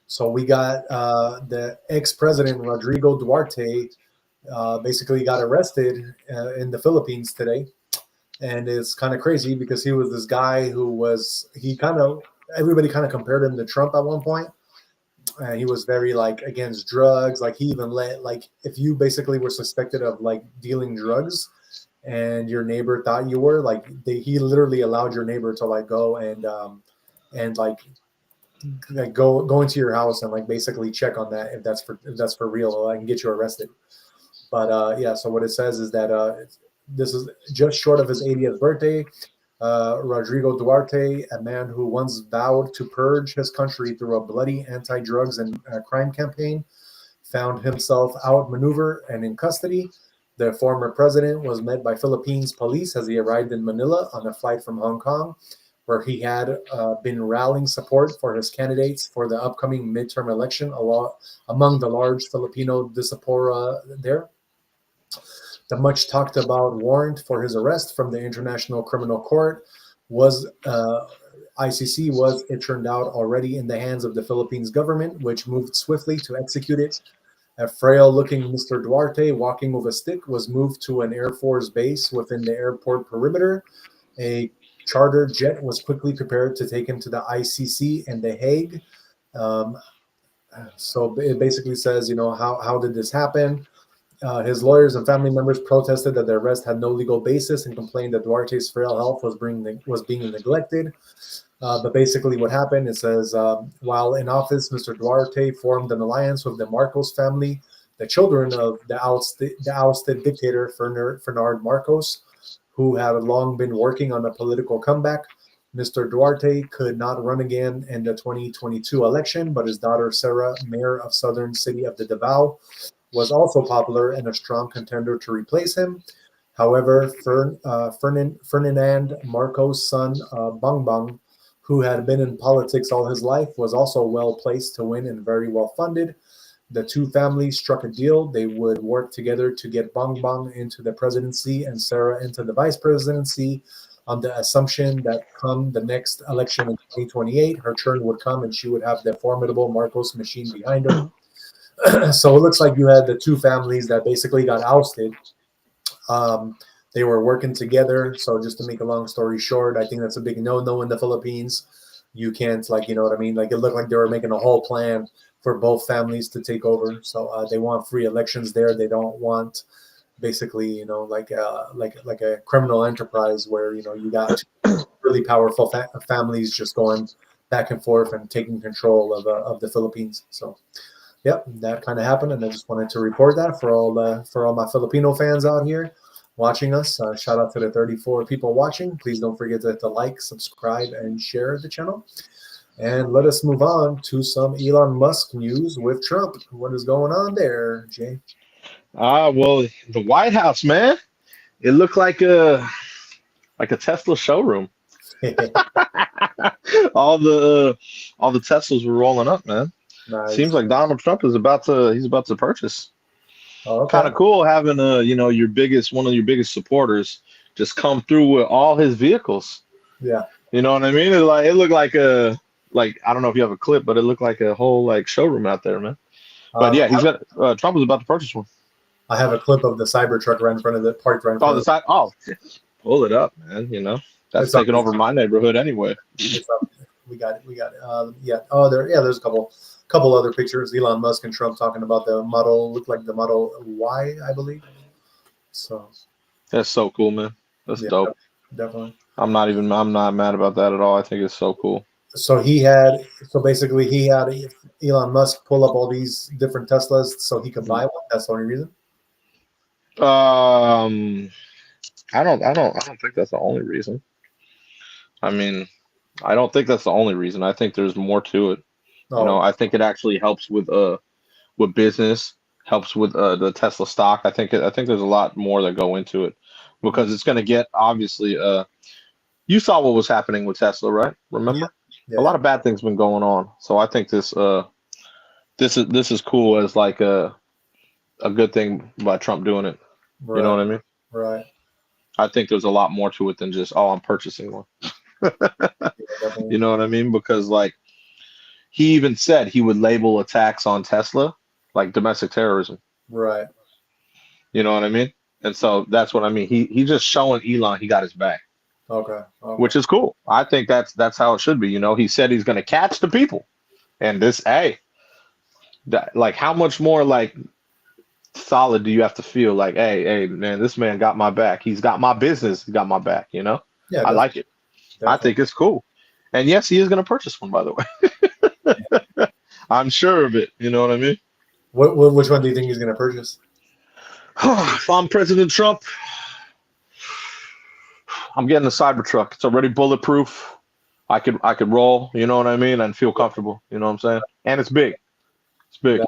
So we got the ex-president Rodrigo Duterte basically got arrested in the Philippines today, and it's kind of crazy because he was this guy who everybody kind of compared him to Trump at one point. He was very like against drugs. Like he even if you basically were suspected of like dealing drugs and your neighbor thought you were, he literally allowed your neighbor to like go and go into your house and like basically check on that if that's for real, or I can get you arrested. But yeah, so what it says is that this is just short of his 80th birthday. Rodrigo Duterte, a man who once vowed to purge his country through a bloody anti-drugs and crime campaign, found himself outmaneuvered and in custody. The former president was met by Philippines police as he arrived in Manila on a flight from Hong Kong, where he had been rallying support for his candidates for the upcoming midterm election among the large Filipino diaspora there. The much talked about warrant for his arrest from the International Criminal Court was ICC was, it turned out, already in the hands of the Philippines government, which moved swiftly to execute it. A frail-looking Mr. Duarte walking with a stick was moved to an Air Force base within the airport perimeter. A charter jet was quickly prepared to take him to the ICC in The Hague. So it basically says, how did this happen? His lawyers and family members protested that the arrest had no legal basis and complained that Duarte's frail health was being neglected. But basically what happened, it says, while in office, Mr. Duarte formed an alliance with the Marcos family, the children of the ousted dictator Fernand Marcos, who had long been working on a political comeback. Mr. Duarte could not run again in the 2022 election, but his daughter Sarah, mayor of southern city of the Davao, was also popular and a strong contender to replace him. However, Ferdinand Marcos' son, Bangbang, who had been in politics all his life, was also well placed to win and very well funded. The two families struck a deal. They would work together to get Bangbang into the presidency and Sarah into the vice presidency, on the assumption that come the next election in 2028, her turn would come and she would have the formidable Marcos machine behind her. So it looks like you had the two families that basically got ousted. They were working together. So just to make a long story short, I think that's a big no-no in the Philippines. You can't, you know what I mean? Like it looked like they were making a whole plan for both families to take over. So they want free elections there. They don't want basically, like a criminal enterprise where, you got really powerful families just going back and forth and taking control of the Philippines. So yep, that kind of happened, and I just wanted to report that for all my Filipino fans out here watching us. Shout out to the 34 people watching. Please don't forget to like, subscribe, and share the channel. And let us move on to some Elon Musk news with Trump. What is going on there, Jay? Well, the White House, man, it looked like a Tesla showroom. all the Teslas were rolling up, man. Nice. Seems like Donald Trump is about to purchase. Oh, okay. Kind of cool having one of your biggest supporters just come through with all his vehicles. Yeah. You know what I mean? It looked like I don't know if you have a clip, but it looked like a whole showroom out there, man. But yeah, Trump was about to purchase one. I have a clip of the Cybertruck right in front of the parked right in front of the side. Oh, pull it up, man. That's taking over my neighborhood anyway. We got it. Yeah. Oh, there's a couple other pictures. Elon Musk and Trump talking about the model, looked like the Model Y, I believe. So that's so cool, man. That's Yeah, dope. definitely. I'm not mad about that at all. I think it's so cool. So basically he had Elon Musk pull up all these different Teslas so he could buy one. That's the only reason. I don't think that's the only reason. I mean, I don't think that's the only reason. I think there's more to it. Oh, You know, I think it actually helps with business, helps with the Tesla stock. I think there's a lot more that go into it because it's going to get obviously you saw what was happening with Tesla, right? Remember? yeah. A lot of bad things been going on. So I think this is cool as like a good thing by Trump doing it. Right. You know what I mean? Right. I think there's a lot more to it than just, oh, I'm purchasing one. Definitely. You know what I mean? Because like he even said he would label attacks on Tesla like domestic terrorism. Right. You know what I mean? And so that's what I mean. He just showing Elon he got his back. Okay. Which is cool. I think that's how it should be. You know, he said he's going to catch the people, and like how much more like solid do you have to feel? Like, hey, man, this man got my back. He's got my business. He got my back. You know, Yeah, I like it. Definitely. I think it's cool. And yes, he is going to purchase one, by the way. I'm sure of it. You know what I mean? Which one do you think he's going to purchase? If I'm President Trump, I'm getting a Cybertruck. It's already bulletproof. I could roll, you know what I mean, and feel comfortable. You know what I'm saying? And it's big. It's big.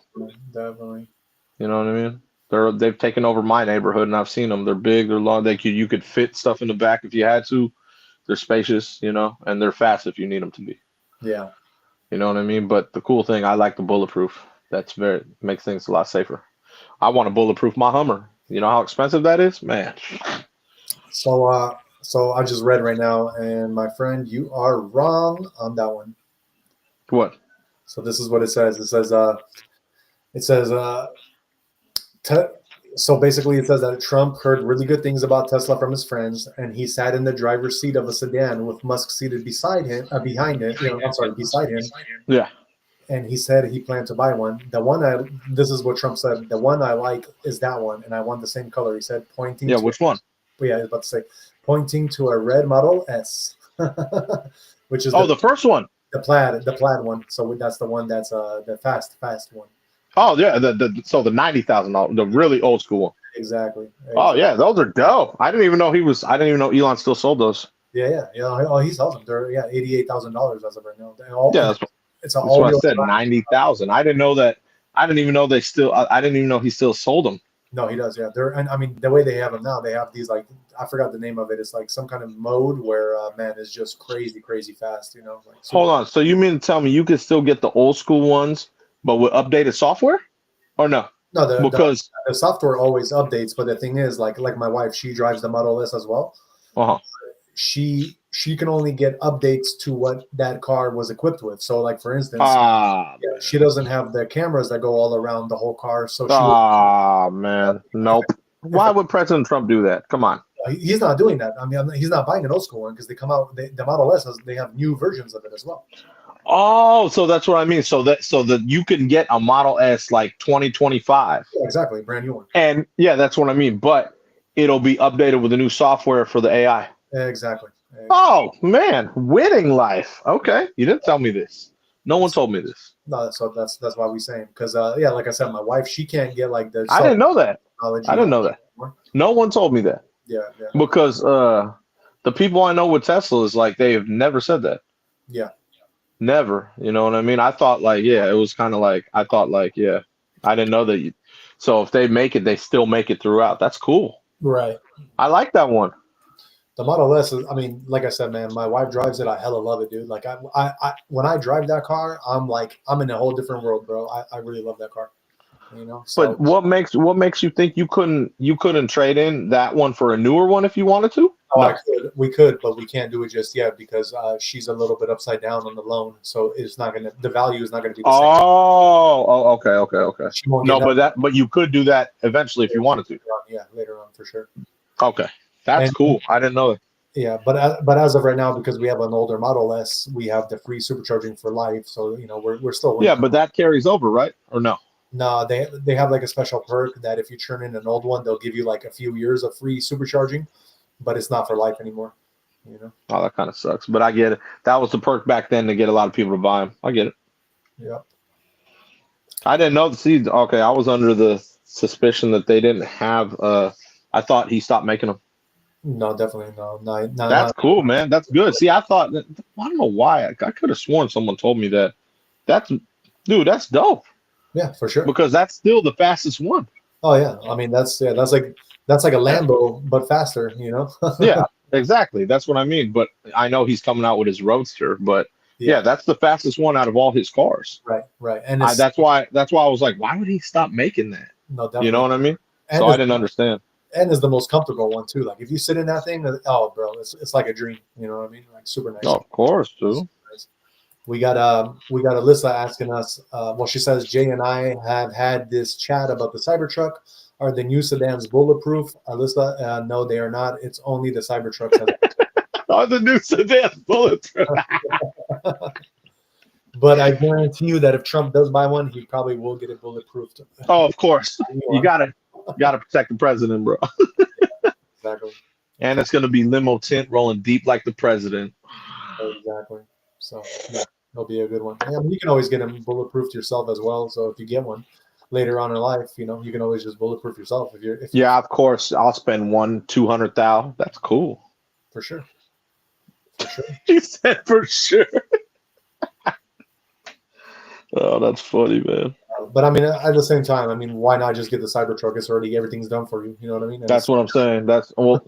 Definitely. You know what I mean? They've taken over my neighborhood, and I've seen them. They're big. They're long. You could fit stuff in the back if you had to. They're spacious, you know, and they're fast if you need them to be. Yeah. You know what I mean? But the cool thing, I like the bulletproof. Makes things a lot safer. I want to bulletproof my Hummer. You know how expensive that is, man. So I just read right now, and my friend, you are wrong on that one. What? So this is what it says. So basically it says that Trump heard really good things about Tesla from his friends, and he sat in the driver's seat of a sedan with Musk seated beside him. Beside him. Yeah. And he said he planned to buy one. This is what Trump said. The one I like is that one, and I want the same color. He said, pointing. Yeah, which one? Yeah, I was about to say, pointing to a red Model S, which is the first one, the plaid one. So that's the one that's the fast one. Oh yeah, the $90,000, the really old school one. Exactly. Oh yeah, those are dope. I didn't even know Elon still sold those. Yeah. Oh, he sells them. They're $88,000 as of right now. That's what I said. 90,000. I didn't know that. I didn't even know they still. I didn't even know he still sold them. No, he does. Yeah, and I mean the way they have them now, they have these like I forgot the name of it. It's like some kind of mode where man is just crazy fast. You know. Like, hold on. So you mean to tell me you could still get the old school ones, but with updated software, or no? No, because the software always updates. But the thing is, like my wife, she drives the Model S as well. She can only get updates to what that car was equipped with. So, like for instance, she doesn't have the cameras that go all around the whole car. So, man, nope. Why would President Trump do that? Come on. He's not doing that. I mean, he's not buying an old school one because they come out. The Model S they have new versions of it as well. Oh, so that's what I mean. So that you can get a Model S like 2025. Yeah, exactly, brand new one. And yeah, that's what I mean. But it'll be updated with the new software for the AI. Exactly. Oh man, winning life. Okay, you didn't tell me this. No one told me this. No, so that's why we say because like I said, my wife, she can't get like the. I didn't know that. I didn't know that. No one told me that. Yeah. Because the people I know with Tesla is like they have never said that. Yeah. Never. You know what I mean? I thought like it was kind of like I didn't know that. So if they make it, they still make it throughout. That's cool. Right. I like that one. The Model S is, I mean, like I said, man, my wife drives it. I hella love it, dude. Like I when I drive that car, I'm in a whole different world, bro. I really love that car. You know. So, but what makes you think you couldn't trade in that one for a newer one if you wanted to? Oh, no. We could, but we can't do it just yet because she's a little bit upside down on the loan, so the value is not gonna be the same. Oh, okay. But you could do that eventually if you wanted to. Yeah, later on for sure. Okay. That's cool. I didn't know that. Yeah, but as of right now, because we have an older Model S, we have the free supercharging for life. So we're still. Yeah, but that carries over, right? Or no? No, they have like a special perk that if you turn in an old one, they'll give you like a few years of free supercharging. but it's not for life anymore. You know. Oh, that kind of sucks. But I get it. That was the perk back then to get a lot of people to buy them. I get it. Yeah. I didn't know the seeds. Okay, I was under the suspicion that they didn't have. I thought he stopped making them. No, definitely no. That's cool, man. That's good. See, I thought that, I don't know why. I could have sworn someone told me that. That's dope. Yeah, for sure. Because that's still the fastest one. Oh yeah, I mean that's like a Lambo but faster, you know. Yeah, exactly. That's what I mean. But I know he's coming out with his Roadster. But yeah, that's the fastest one out of all his cars. Right. And that's why I was like, why would he stop making that? No, definitely. You know what I mean? And so I didn't understand. And is the most comfortable one too. Like if you sit in that thing, oh, bro, it's like a dream. You know what I mean? Like super nice. Oh, of course, too. Nice. We got Alyssa asking us. Well, she says Jay and I have had this chat about the Cybertruck. Are the new sedans bulletproof? Alyssa, no, they are not. It's only the Cybertruck. Are the new sedans bulletproof? But I guarantee you that if Trump does buy one, he probably will get it bulletproof. Oh, of course. You gotta protect the president, bro. Exactly. And it's gonna be limo tint rolling deep like the president. Exactly. So yeah, it'll be a good one. I mean, you can always get them bulletproofed yourself as well. So if you get one later on in life, you know, you can always just bulletproof yourself yeah, of course. I'll spend 200,000. That's cool. For sure. He said for sure. Oh, that's funny, man. But I mean, at the same time, I mean, why not just get the Cybertruck? It's already everything's done for you. You know what I mean? That's what I'm saying. That's what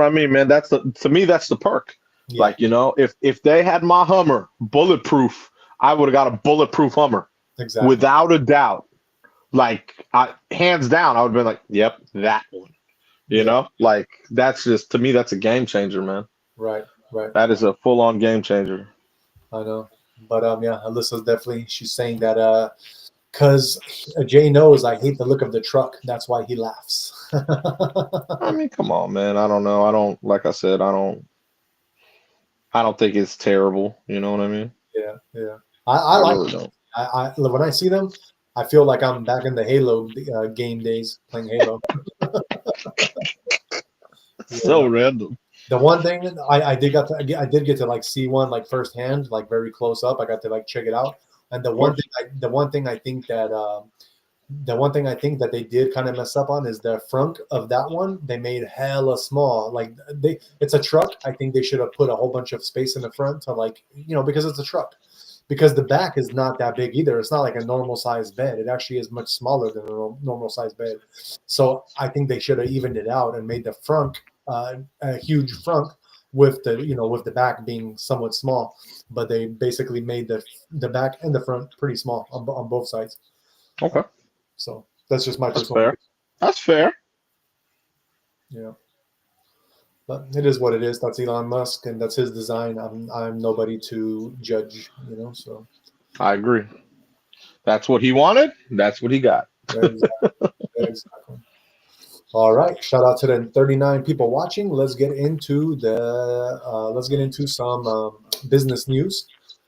I mean, man. To me, that's the perk. Yeah. Like, you know, if they had my Hummer bulletproof, I would have got a bulletproof Hummer. Exactly. Without a doubt. Like, hands down, I would have been like, yep, that one. You know, like that's just, to me, that's a game changer, man. Right. That is a full-on game changer. I know. But yeah, Alyssa's definitely, she's saying that because Jay knows I hate the look of the truck. That's why he laughs. I mean, come on, man. I don't know. Like I said, I don't think it's terrible. You know what I mean? Yeah. I like really them. I when I see them, I feel like I'm back in the Halo game days playing Halo. So random. The one thing I did get to like see one like firsthand, like very close up. I got to like check it out. And the one thing I think that they did kind of mess up on is the front of that one. They made hella small. Like it's a truck. I think they should have put a whole bunch of space in the front to like, you know, because it's a truck. Because the back is not that big either. It's not like a normal sized bed. It actually is much smaller than a normal sized bed. So I think they should have evened it out and made the front a huge front with the back being somewhat small. But they basically made the back and the front pretty small on both sides. Okay. So that's just my personal. That's fair. Yeah. But it is what it is. That's Elon Musk, and that's his design. I'm nobody to judge, you know. So I agree. That's what he wanted. That's what he got. Exactly. All right. Shout out to the 39 people watching. Let's get into some business news.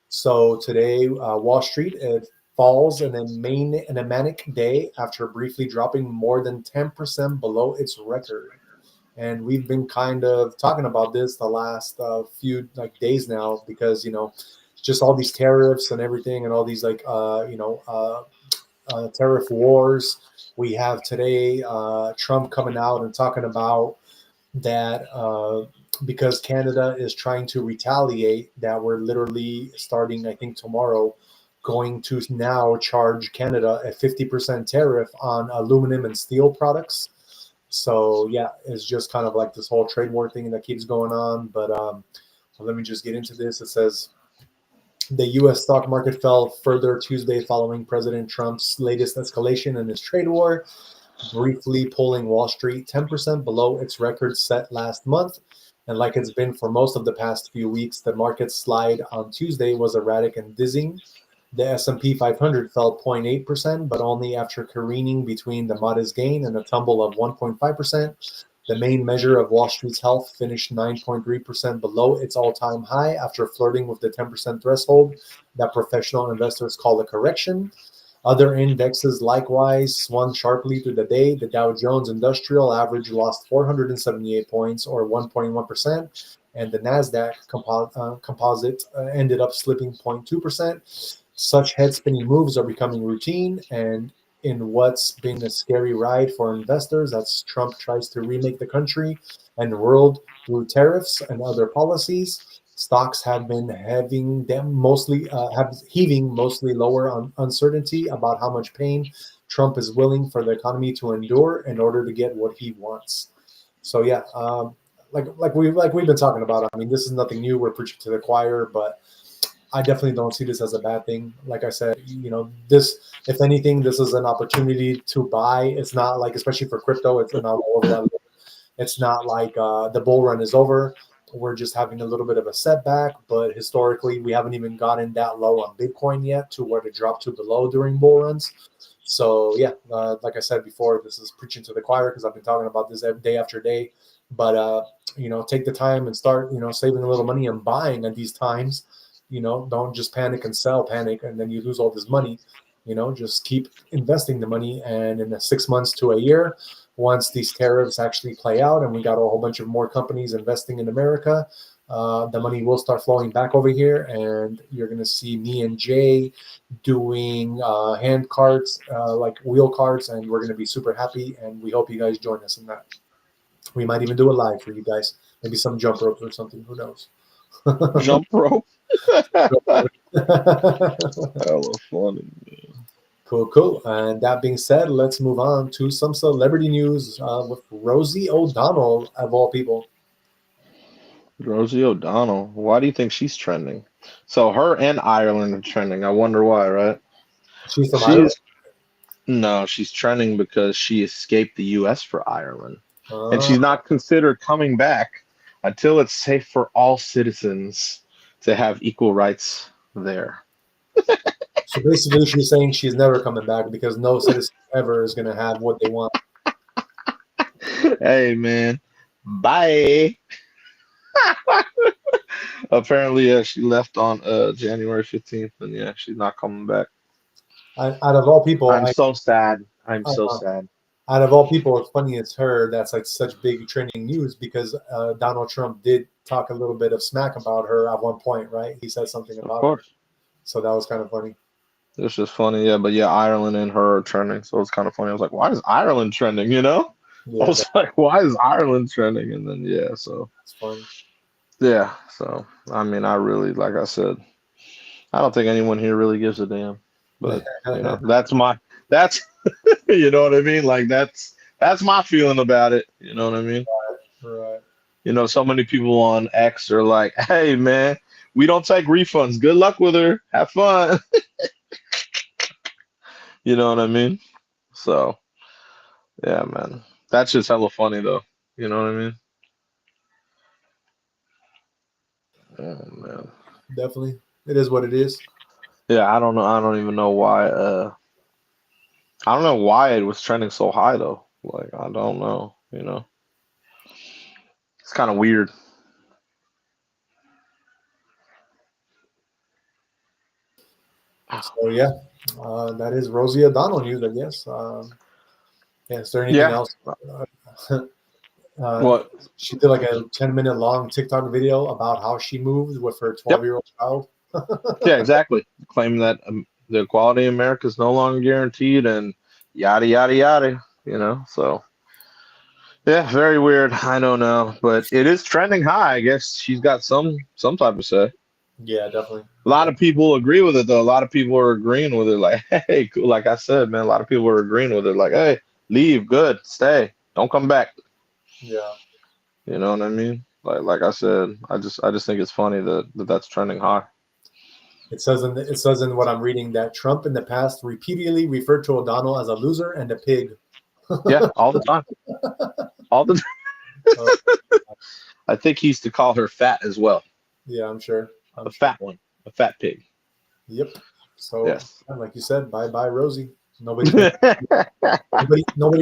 So today, Wall Street, it falls in a manic day after briefly dropping more than 10% below its record. And we've been kind of talking about this the last few days now because, you know, just all these tariffs and everything and all these tariff wars. We have today Trump coming out and talking about that because Canada is trying to retaliate, that we're literally starting, I think, tomorrow, going to now charge Canada a 50% tariff on aluminum and steel products. So yeah, it's just kind of like this whole trade war thing that keeps going on. But let me just get into this. It says the U.S. stock market fell further Tuesday following President Trump's latest escalation in his trade war, briefly pulling Wall Street 10% below its record set last month. And like it's been for most of the past few weeks, the market slide on Tuesday was erratic and dizzying. The S&P 500 fell 0.8%, but only after careening between the modest gain and a tumble of 1.5%. The main measure of Wall Street's health finished 9.3% below its all-time high after flirting with the 10% threshold that professional investors call a correction. Other indexes likewise swung sharply through the day. The Dow Jones Industrial Average lost 478 points, or 1.1%, and the NASDAQ composite ended up slipping 0.2%. Such head-spinning moves are becoming routine, and in what's been a scary ride for investors as Trump tries to remake the country and world through tariffs and other policies, stocks have been heaving mostly lower on uncertainty about how much pain Trump is willing for the economy to endure in order to get what he wants. So yeah, like we've been talking about. I mean, this is nothing new. We're preaching to the choir, but I definitely don't see this as a bad thing. Like I said, this, if anything, this is an opportunity to buy. It's not like, especially for crypto, it's not all over that. It's not like the bull run is over. We're just having a little bit of a setback, but historically, we haven't even gotten that low on Bitcoin yet to where to drop to below during bull runs. So yeah, like I said before, this is preaching to the choir because I've been talking about this day after day. But take the time and start, saving a little money and buying at these times. Don't just panic and sell, panic, and then you lose all this money. Just keep investing the money, and in the 6 months to a year, once these tariffs actually play out and we got a whole bunch of more companies investing in America, the money will start flowing back over here, and you're going to see me and Jay doing hand cards, like wheel cards, and we're going to be super happy, and we hope you guys join us in that. We might even do it live for you guys, maybe some jump ropes or something, who knows. Jump rope. Hella funny, man. Cool. And that being said, let's move on to some celebrity news with Rosie O'Donnell, of all people. Rosie O'Donnell. Why do you think she's trending? So her and Ireland are trending. I wonder why, right? She's from Ireland? No, she's trending because she escaped the U.S. for Ireland. And she's not considered coming back until it's safe for all citizens to have equal rights there. So basically, she's saying she's never coming back because no citizen ever is going to have what they want. Hey, man. Bye. Apparently, yeah, she left on January 15th, and yeah, she's not coming back. Out of all people, I'm so sad. I'm so sad. Out of all people, it's funny it's her that's like such big trending news because Donald Trump did talk a little bit of smack about her at one point, right? He said something about her. So that was kind of funny. It's just funny, yeah. But yeah, Ireland and her are trending, so it's kind of funny. I was like, why is Ireland trending? Yeah, I was like, why is Ireland trending? And then yeah, so it's funny. Yeah, so I mean, I really, like I said, I don't think anyone here really gives a damn. But that's you know what I mean? Like that's my feeling about it. You know what I mean? Right. So many people on X are like, hey man, we don't take refunds. Good luck with her. Have fun. You know what I mean? So yeah, man. That's just hella funny though. You know what I mean? Oh man. Definitely. It is what it is. Yeah, I don't know. I don't even know why I don't know why it was trending so high though. Like I don't know, It's kind of weird. So yeah, that is Rosie O'Donnell news, I guess. Is there anything else? What? She did like a 10-minute long TikTok video about how she moved with her 12-year-old child. Yeah, exactly. Claiming that the equality in America is no longer guaranteed and yada, yada, yada, So, yeah, very weird. I don't know. But it is trending high. I guess she's got some type of say. Yeah, definitely. A lot of people agree with it, though. A lot of people are agreeing with it. Like, hey, like I said, man, a lot of people are agreeing with it. Like, hey, leave, good, stay, don't come back. Yeah. You know what I mean? Like I said, I just think it's funny that's trending high. It says in what I'm reading that Trump in the past repeatedly referred to O'Donnell as a loser and a pig. Yeah, all the time. All the time. I think he used to call her fat as well. Yeah, I'm sure. A fat one. A fat pig. Yep. So, yes. Like you said, bye-bye, Rosie. Nobody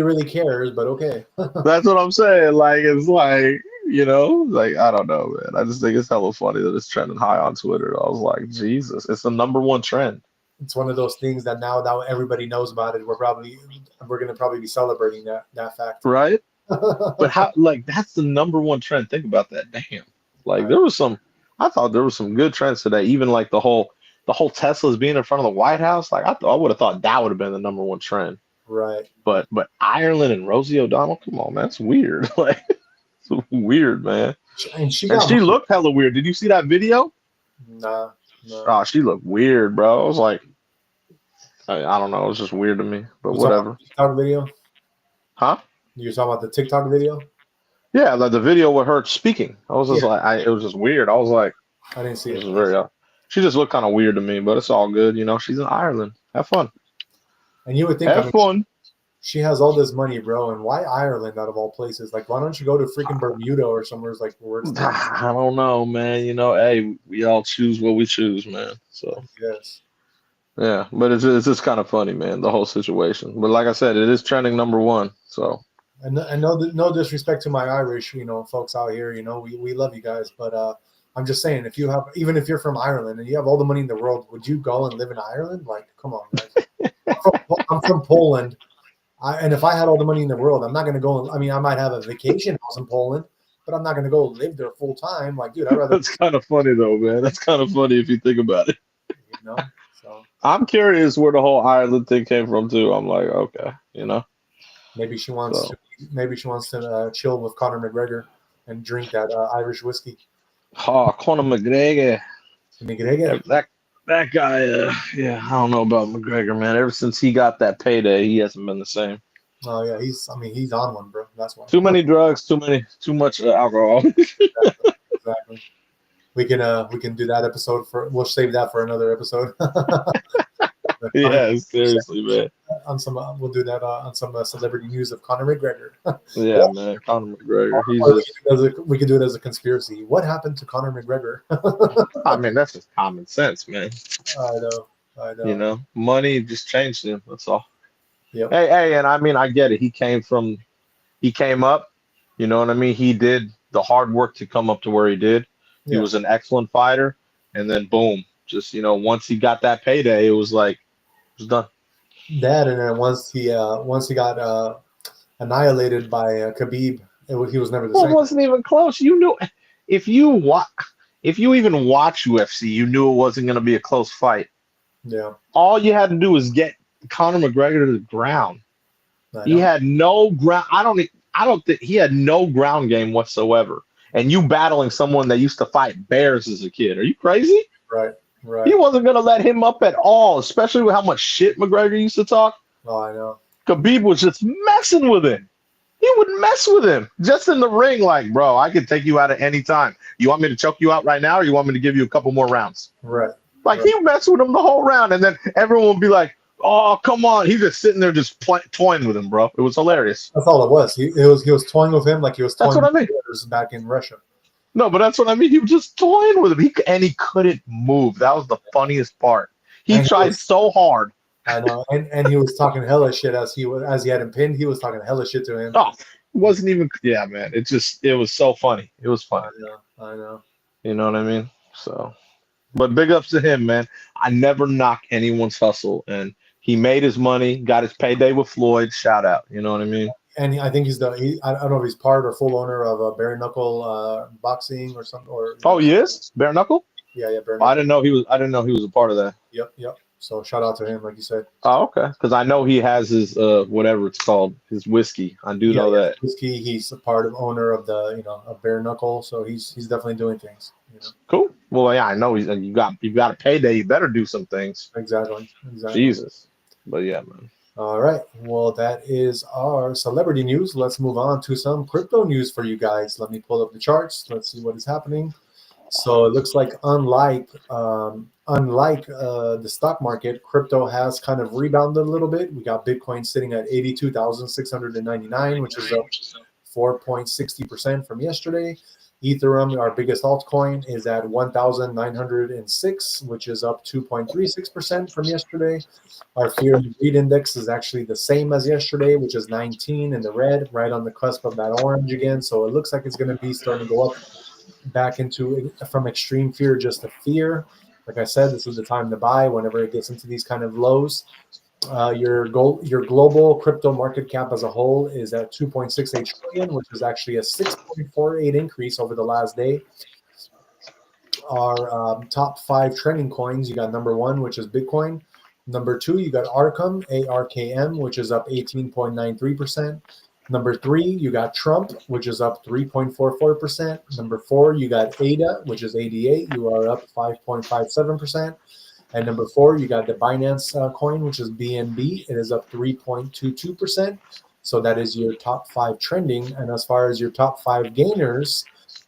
really cares, but okay. That's what I'm saying. Like, it's like, like, I don't know, man. I just think it's hella funny that it's trending high on Twitter. I was like, Jesus, it's the #1 trend. it's one of those things that now everybody knows about it. We're going to probably be celebrating that fact. Right. But how, like, that's the number one trend. Think about that. Damn. Like, Right. I thought there was some good trends today. Even like the whole Teslas being in front of the White House. Like, I would have thought that would have been the number one trend. Right. But Ireland and Rosie O'Donnell, come on, man, that's weird. Like, it's weird, man. And she looked hella weird. Did you see that video? Nah. Oh, she looked weird, bro. I was like, I don't know. It was just weird to me, but whatever. TikTok video? Huh? You're talking about the TikTok video? Yeah, like the video with her speaking. I was just it was just weird. I was like, I didn't see it. Was very, she just looked kind of weird to me, but it's all good. You know, she's in Ireland. Have fun. And you would think, have fun. She has all this money, bro. And why Ireland out of all places? Like, why don't you go to freaking Bermuda or somewhere like worse? I don't know, man. You know, hey, we all choose what we choose, man. So yes. Yeah, but it's just kind of funny, man, the whole situation. But like I said, it is trending number one. So. And no disrespect to my Irish, folks out here. We love you guys, but I'm just saying, even if you're from Ireland and you have all the money in the world, would you go and live in Ireland? Like, come on, guys. I'm from Poland, and if I had all the money in the world, I'm not going to go. I might have a vacation house in Poland, but I'm not going to go live there full time. Like, dude, I'd rather. That's kind of funny though, man. That's kind of funny if you think about it. So I'm curious where the whole Ireland thing came from too. I'm like, okay, Maybe she wants to chill with Conor McGregor and drink that Irish whiskey. Oh, Conor McGregor. That guy, I don't know about McGregor, man. Ever since he got that payday, he hasn't been the same. Oh yeah, he's on one, bro. That's why. Too many drugs, too much alcohol. Exactly. We can do that episode we'll save that for another episode. Yeah, seriously, man. We'll do that on some celebrity news of Conor McGregor. Yeah, man, Conor McGregor. We could do it as a conspiracy. What happened to Conor McGregor? I mean, that's just common sense, man. I know. Money just changed him. That's all. Yep. Hey, and I mean, I get it. He came up. You know what I mean? He did the hard work to come up to where he did. He was an excellent fighter, and then boom, just once he got that payday, it was like. It was done. That, and then once he got annihilated by Khabib, he was never the same. It wasn't even close. You knew if you even watch UFC, you knew it wasn't going to be a close fight. Yeah. All you had to do was get Conor McGregor to the ground. He had no ground. I don't think he had no ground game whatsoever. And you battling someone that used to fight bears as a kid? Are you crazy? Right. He wasn't going to let him up at all, especially with how much shit McGregor used to talk. Oh, I know. Khabib was just messing with him. He would mess with him just in the ring, like, bro, I could take you out at any time. You want me to choke you out right now, or you want me to give you a couple more rounds? Right. Like, he messed with him the whole round, and then everyone would be like, oh, come on. He's just sitting there just toying with him, bro. It was hilarious. That's all it was. He was toying with him like he was toying with players back in Russia. No, but that's what I mean. He was just toying with him. And he couldn't move. That was the funniest part. He tried so hard. I know. And he was talking hella shit as he had him pinned. He was talking hella shit to him. Oh, it wasn't even. Yeah, man. It was so funny. It was funny. I know. You know what I mean? So, but big ups to him, man. I never knock anyone's hustle. And he made his money, got his payday with Floyd. Shout out. You know what I mean? And I think I don't know if he's part or full owner of Bare Knuckle Boxing or something. He is Bare Knuckle. Yeah, Bare Knuckle. I didn't know he was a part of that. Yep. So shout out to him, like you said. Oh, okay. Because I know he has his whatever it's called, his whiskey. I do know that whiskey. He's a part of owner of the of Bare Knuckle, so he's definitely doing things. Cool. Well, yeah, I know you got a payday. You better do some things. Exactly. Jesus. But yeah, man. All right. Well, that is our celebrity news. Let's move on to some crypto news for you guys. Let me pull up the charts. Let's see what is happening. So it looks like unlike the stock market, crypto has kind of rebounded a little bit. We got Bitcoin sitting at 82,699, which is up 4.60% from yesterday. Ethereum, our biggest altcoin, is at 1,906, which is up 2.36% from yesterday. Our fear and greed index is actually the same as yesterday, which is 19 in the red, right on the cusp of that orange again. So it looks like it's going to be starting to go up back into from extreme fear just to fear. Like I said, this is the time to buy whenever it gets into these kind of lows. Your global crypto market cap as a whole is at 2.68 trillion, which is actually a 6.48 increase over the last day. Our top 5 trending coins, you got number 1, which is Bitcoin. Number 2, you got Arkham, ARKM, which is up 18.93%. Number 3, you got Trump, which is up 3.44%. Number 4, you got ADA, which is 88. You are up 5.57%. And number 4, you got the Binance coin, which is BNB. It is up 3.22%. So that is your top 5 trending. And as far as your top 5 gainers,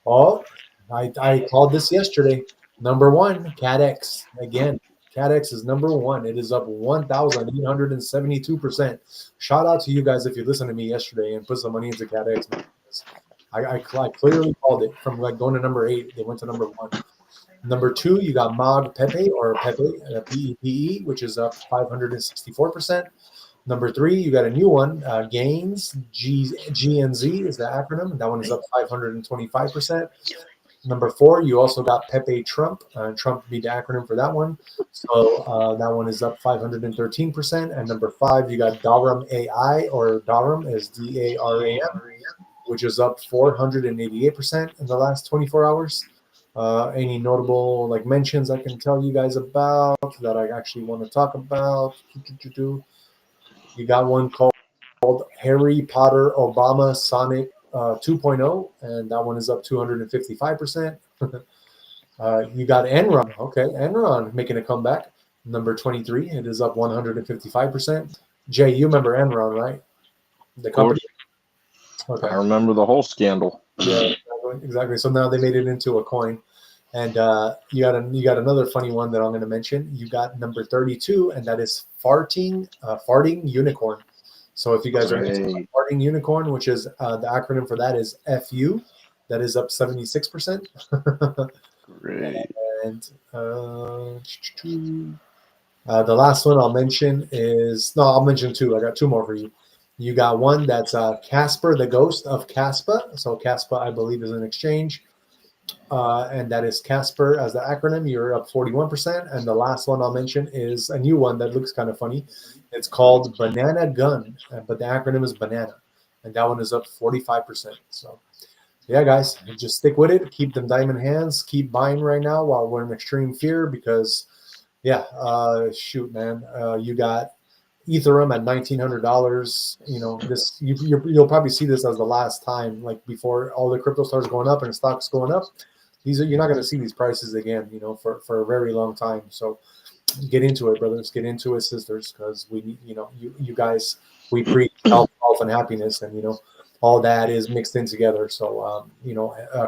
I called this yesterday. Number 1, CADX. Again, CADX is number 1. It is up 1,872%. Shout out to you guys if you listened to me yesterday and put some money into CADX. I clearly called it from like going to number 8. They went to number 1. Number 2, you got Mag Pepe or Pepe, PEPE, which is up 564%. Number 3, you got a new one, Gains, GNZ is the acronym. That one is up 525%. Number 4, you also got Pepe Trump. Trump be the acronym for that one. So that one is up 513%. And number 5, you got Darum AI, or Darum is DARAM, which is up 488% in the last 24 hours. Any notable like mentions I can tell you guys about that I actually want to talk about? You got one called Harry Potter Obama Sonic 2.0, and that one is up 255%. You got Enron. Okay, Enron making a comeback. Number 23, it is up 155%. Jay, you remember Enron, right? The company. Okay. I remember the whole scandal. Yeah, exactly. So now they made it into a coin. And you got another funny one that I'm going to mention. You got number 32, and that is farting unicorn. So if you guys are into farting unicorn, which is the acronym for that is FU, that is up 76%. Great. And the last one I'll mention is I'll mention 2. I got 2 more for you. You got one that's Casper, the ghost of Caspa. So Caspa, I believe, is an exchange. And that is Casper as the acronym. You're up 41%. And the last one I'll mention is a new one that looks kind of funny. It's called Banana Gun, but the acronym is Banana. And that one is up 45%. So, yeah, guys, just stick with it. Keep them diamond hands. Keep buying right now while we're in extreme fear because, shoot, man, you got Ethereum at $1,900. You know, this you'll probably see this as the last time, like before all the crypto starts going up and stocks going up. You're not going to see these prices again, for a very long time. So get into it, brothers. Get into it, sisters, because we, you guys, we preach health and happiness, and all that is mixed in together. So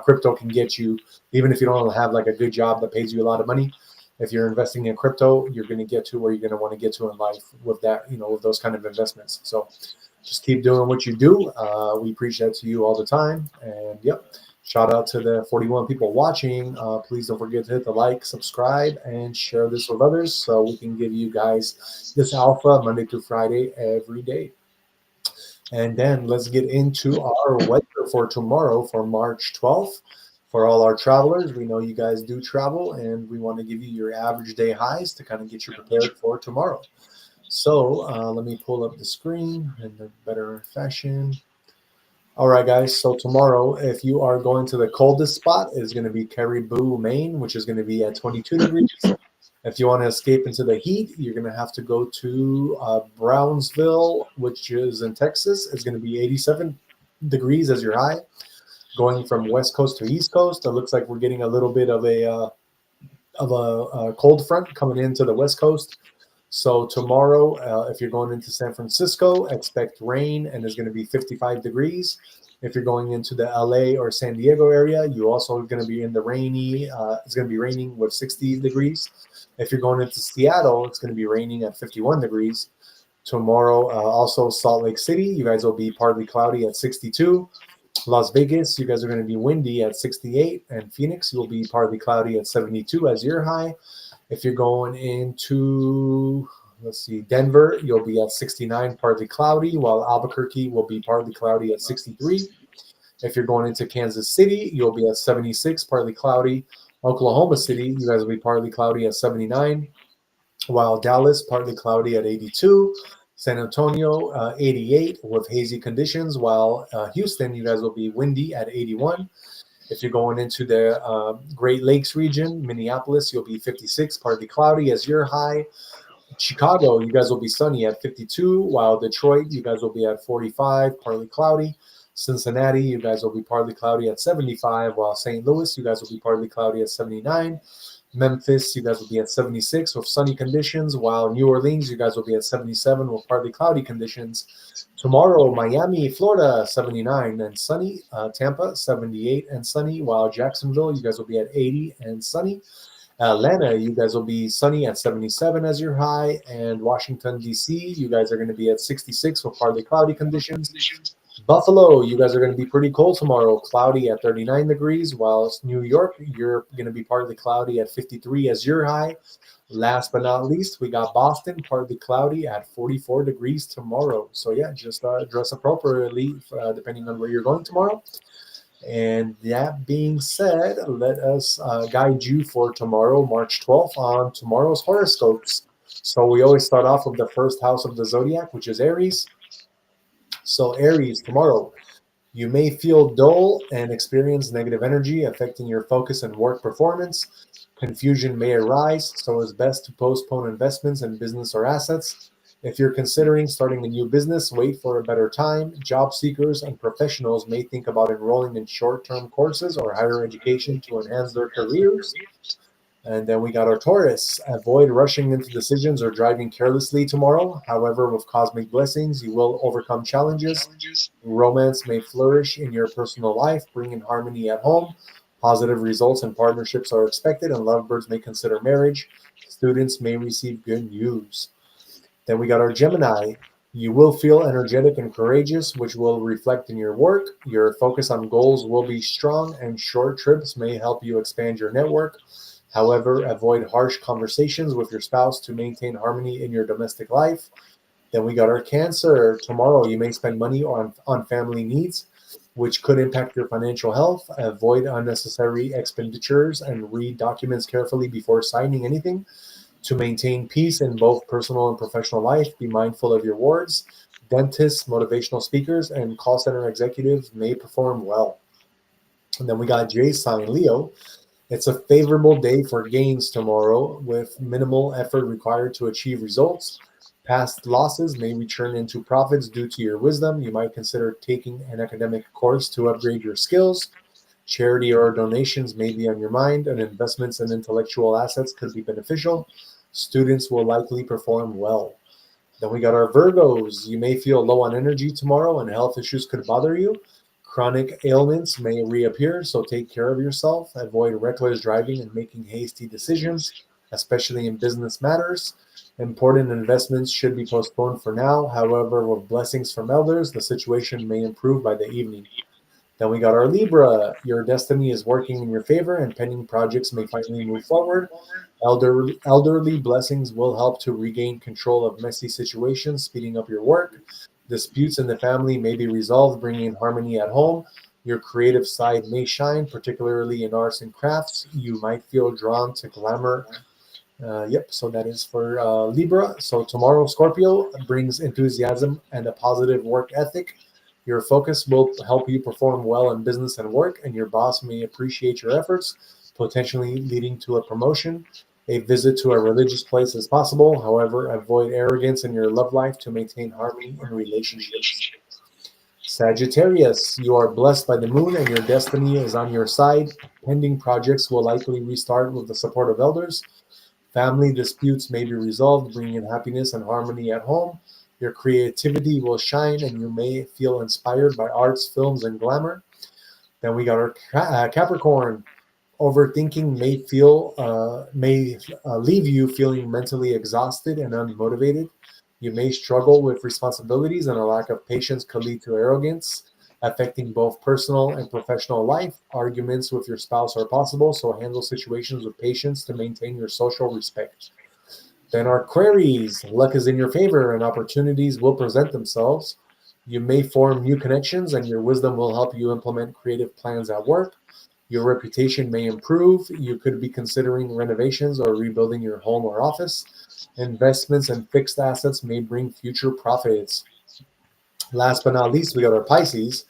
crypto can get you, even if you don't have like a good job that pays you a lot of money. If you're investing in crypto, you're going to get to where you're going to want to get to in life with that, with those kind of investments. So just keep doing what you do. We preach that to you all the time. And shout out to the 41 people watching. Please don't forget to hit the like, subscribe, and share this with others so we can give you guys this alpha Monday through Friday every day. And then let's get into our weather for tomorrow, for March 12th. For all our travelers, we know you guys do travel, and we want to give you your average day highs to kind of get you prepared for tomorrow. So let me pull up the screen in a better fashion. All right, guys. So tomorrow, if you are going to the coldest spot, is going to be Caribou, Maine, which is going to be at 22 degrees. If you want to escape into the heat, you're going to have to go to Brownsville, which is in Texas. It's going to be 87 degrees as your high. Going from West Coast to East Coast, it looks like we're getting a little bit of a cold front coming into the West Coast. So tomorrow, if you're going into San Francisco, expect rain, and it's going to be 55 degrees. If you're going into the LA or San Diego area, you also are going to be in the rainy. It's going to be raining with 60 degrees. If you're going into Seattle, it's going to be raining at 51 degrees. Tomorrow, also Salt Lake City, you guys will be partly cloudy at 62. Las Vegas, you guys are going to be windy at 68, and Phoenix, you'll be partly cloudy at 72 as your high. If you're going into, Denver, you'll be at 69, partly cloudy, while Albuquerque will be partly cloudy at 63. If you're going into Kansas City, you'll be at 76, partly cloudy, Oklahoma City, you guys will be partly cloudy at 79, while Dallas, partly cloudy at 82. San Antonio, 88 with hazy conditions, while Houston, you guys will be windy at 81. If you're going into the Great Lakes region, Minneapolis, you'll be 56, partly cloudy as your high. Chicago, you guys will be sunny at 52, while Detroit, you guys will be at 45, partly cloudy. Cincinnati, you guys will be partly cloudy at 75, while St. Louis, you guys will be partly cloudy at 79. Memphis, you guys will be at 76 with sunny conditions, while New Orleans, you guys will be at 77 with partly cloudy conditions. Tomorrow, Miami, Florida, 79 and sunny. Tampa, 78 and sunny, while Jacksonville, you guys will be at 80 and sunny. Atlanta, you guys will be sunny at 77 as your high, and Washington, D.C., you guys are going to be at 66 with partly cloudy conditions. Buffalo, you guys are going to be pretty cold tomorrow, cloudy at 39 degrees, while New York, you're going to be partly cloudy at 53 as your high. Last but not least, we got Boston, partly cloudy at 44 degrees tomorrow. So yeah, just dress appropriately depending on where you're going tomorrow. And that being said, let us guide you for tomorrow, March 12th, on tomorrow's horoscopes. So we always start off with the first house of the zodiac, which is Aries. So Aries, tomorrow, you may feel dull and experience negative energy affecting your focus and work performance. Confusion may arise, so it's best to postpone investments in business or assets. If you're considering starting a new business, wait for a better time. Job seekers and professionals may think about enrolling in short-term courses or higher education to enhance their careers. And then we got our Taurus. Avoid rushing into decisions or driving carelessly tomorrow. However, with cosmic blessings, you will overcome challenges. Romance may flourish in your personal life, bringing harmony at home. Positive results and partnerships are expected, and lovebirds may consider marriage. Students may receive good news. Then we got our Gemini. You will feel energetic and courageous, which will reflect in your work. Your focus on goals will be strong, and short trips may help you expand your network. However, avoid harsh conversations with your spouse to maintain harmony in your domestic life. Then we got our Cancer. Tomorrow, you may spend money on family needs, which could impact your financial health. Avoid unnecessary expenditures and read documents carefully before signing anything. To maintain peace in both personal and professional life, be mindful of your words. Dentists, motivational speakers, and call center executives may perform well. And then we got J sign, Leo. It's a favorable day for gains tomorrow, with minimal effort required to achieve results. Past losses may return into profits due to your wisdom. You might consider taking an academic course to upgrade your skills. Charity or donations may be on your mind, and investments in intellectual assets could be beneficial. Students will likely perform well. Then we got our Virgos. You may feel low on energy tomorrow, and health issues could bother you. Chronic ailments may reappear, so take care of yourself. Avoid reckless driving and making hasty decisions, especially in business matters. Important investments should be postponed for now. However, with blessings from elders, the situation may improve by the evening. Then we got our Libra. Your destiny is working in your favor, and pending projects may finally move forward. Elderly blessings will help to regain control of messy situations, speeding up your work. Disputes in the family may be resolved, bringing harmony at home. Your creative side may shine, particularly in arts and crafts. You might feel drawn to glamour. So that is for Libra. So tomorrow, Scorpio, brings enthusiasm and a positive work ethic. Your focus will help you perform well in business and work, and your boss may appreciate your efforts, potentially leading to a promotion. A visit to a religious place is possible. However, avoid arrogance in your love life to maintain harmony in relationships. Sagittarius, you are blessed by the moon and your destiny is on your side. Pending projects will likely restart with the support of elders. Family disputes may be resolved, bringing happiness and harmony at home. Your creativity will shine, and you may feel inspired by arts, films, and glamour. Then we got our Capricorn. Overthinking may leave you feeling mentally exhausted and unmotivated. You may struggle with responsibilities, and a lack of patience could lead to arrogance, affecting both personal and professional life. Arguments with your spouse are possible, so handle situations with patience to maintain your social respect. Then our Aquarius, luck is in your favor and opportunities will present themselves. You may form new connections, and your wisdom will help you implement creative plans at work. Your reputation may improve. You could be considering renovations or rebuilding your home or office. Investments and fixed assets may bring future profits. Last but not least, we got our Pisces.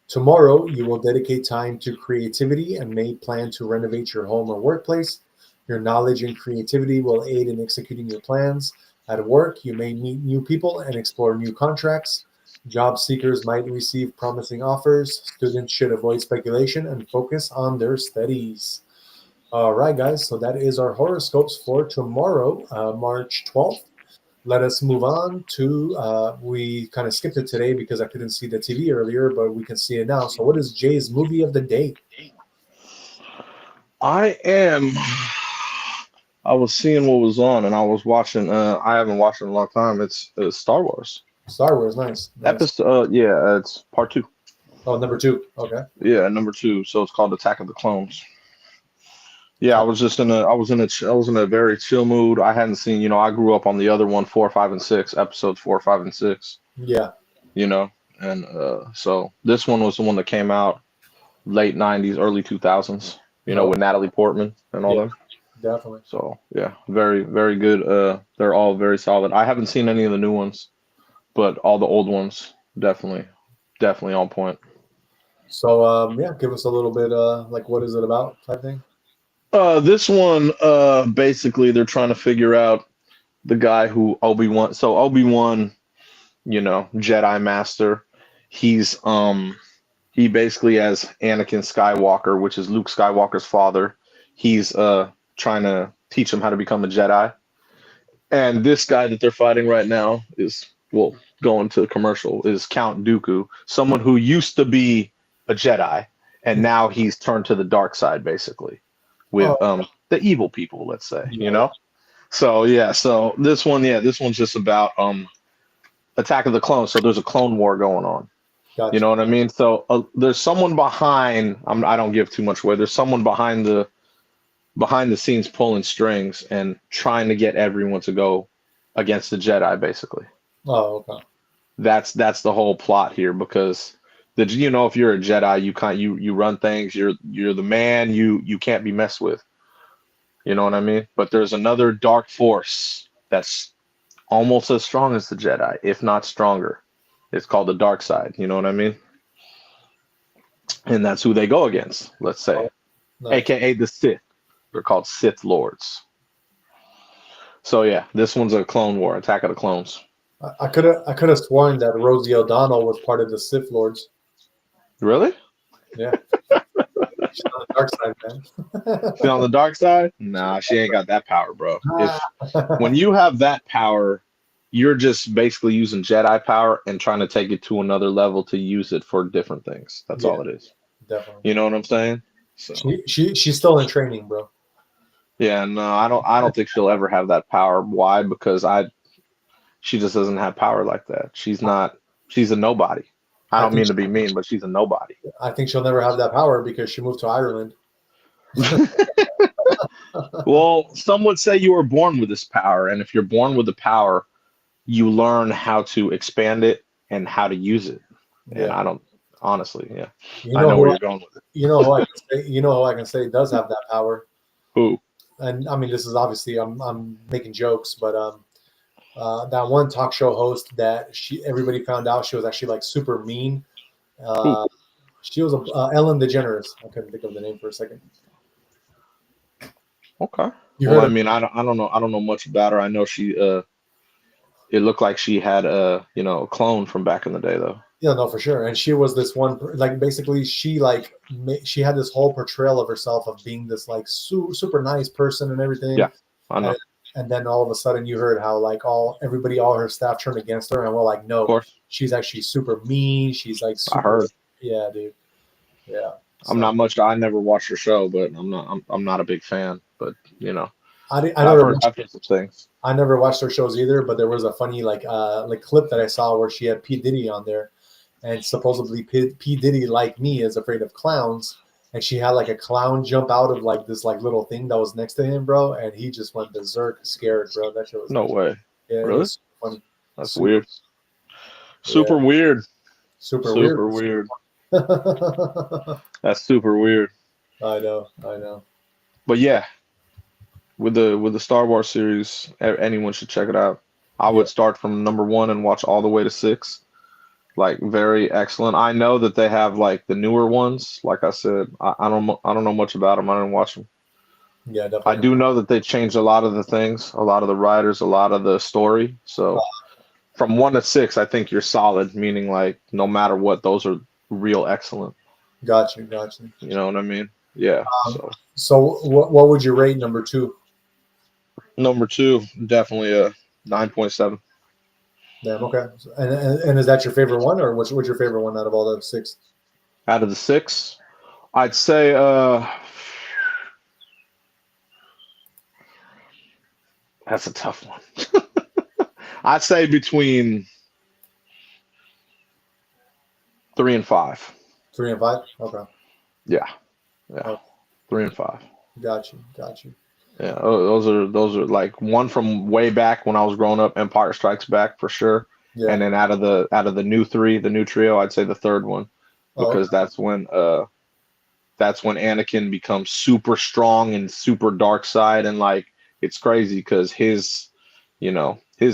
Tomorrow, you will dedicate time to creativity and may plan to renovate your home or workplace. Your knowledge and creativity will aid in executing your plans. At work, you may meet new people and explore new contracts. Job seekers might receive promising offers. Students should avoid speculation and focus on their studies. All right, guys. So that is our horoscopes for tomorrow, March 12th. Let us move on to, we kind of skipped it today because I couldn't see the TV earlier, but we can see it now. So what is Jay's movie of the day? I was seeing what was on, and I was watching. I haven't watched it in a long time. It's Star Wars. Star Wars, nice. Episode, it's part 2. Oh, number 2. Okay. Yeah, number 2. So it's called Attack of the Clones. Yeah, I was in a very chill mood. I hadn't seen, I grew up on the other one, 4, 5, and 6, episodes 4, 5, and 6. Yeah. And so this one was the one that came out late 90s, early 2000s, with Natalie Portman and all that. Definitely. So yeah, very, very good. They're all very solid. I haven't seen any of the new ones, but all the old ones definitely on point. So give us a little bit like what is it about type thing. This one basically they're trying to figure out the guy who Obi-Wan. So Obi-Wan, Jedi Master. He's he basically has Anakin Skywalker, which is Luke Skywalker's father. He's trying to teach him how to become a Jedi. And this guy that they're fighting right now is, going to the commercial, is Count Dooku, someone who used to be a Jedi, and now he's turned to the dark side, basically, with the evil people, let's say, So, so this one's just about Attack of the Clones. So there's a clone war going on. Gotcha. You know what I mean? So there's someone behind, I don't give too much away, there's someone behind the scenes pulling strings and trying to get everyone to go against the Jedi, basically. Oh, okay. That's the whole plot here, because if you're a Jedi, you run things, you're the man, you can't be messed with. You know what I mean? But there's another dark force that's almost as strong as the Jedi, if not stronger. It's called the dark side. You know what I mean? And that's who they go against, let's say. Oh, nice. AKA the Sith. They're called Sith Lords. So yeah, this one's a clone war, Attack of the Clones. I could have sworn that Rosie O'Donnell was part of the Sith Lords. Really? Yeah. She's on the dark side, man. She's on the dark side? Nah, she ain't got that power, bro. When you have that power, you're just basically using Jedi power and trying to take it to another level to use it for different things. That's all it is. Definitely. You know what I'm saying? So she's still in training, bro. Yeah, no, I don't think she'll ever have that power. Why? Because she just doesn't have power like that. She's a nobody. I don't mean to be mean, but she's a nobody. I think she'll never have that power because she moved to Ireland. Well, some would say you were born with this power, and if you're born with the power, you learn how to expand it and how to use it. And I don't, honestly, I know where you're going with it. You know who I can say does have that power? Who? And I mean, this is obviously I'm making jokes, but that one talk show host that everybody found out she was actually like super mean. She was Ellen DeGeneres. I couldn't think of the name for a second. Okay. I mean, I don't know much about her. I know she it looked like she had a clone from back in the day, though. Yeah, no, for sure. And she was this one, like, basically she had this whole portrayal of herself of being this like super nice person and everything. Yeah, I know. And then all of a sudden you heard how like all her staff turned against her, and we're like, no, she's actually super mean. She's like super, I heard. Yeah, dude. Yeah. So, I never watched her show, but I'm not a big fan. But I've heard some things. I never watched her shows either, but there was a funny like clip that I saw where she had P. Diddy on there, and supposedly P. Diddy, like me, is afraid of clowns, and she had like a clown jump out of like this like little thing that was next to him, bro, and he just went berserk, scared, bro. That shit was no way. Yeah, really funny. That's weird. Super weird. Super weird. That's super weird. I know. But yeah, with the Star Wars series, anyone should check it out. I would start from number 1 and watch all the way to 6. Like, very excellent. I know that they have like the newer ones. Like I said, I don't know much about them. I didn't watch them. Yeah, definitely. I do know that they changed a lot of the things, a lot of the writers, a lot of the story. So from 1 to 6, I think you're solid. Meaning, like, no matter what, those are real excellent. Got you. You know what I mean? Yeah. So what would you rate number 2? Number 2, definitely a 9.7. Damn. Okay. And is that your favorite one, or what's your favorite one out of all the 6? Out of the 6, I'd say that's a tough one. I'd say between 3 and 5. 3 and 5. Okay. Yeah. Oh. 3 and 5. Got you. Yeah, those are like one from way back when I was growing up. Empire Strikes Back for sure. Yeah. And then out of the new 3, the new trio, I'd say the third one, because that's when Anakin becomes super strong and super dark side, and like it's crazy because his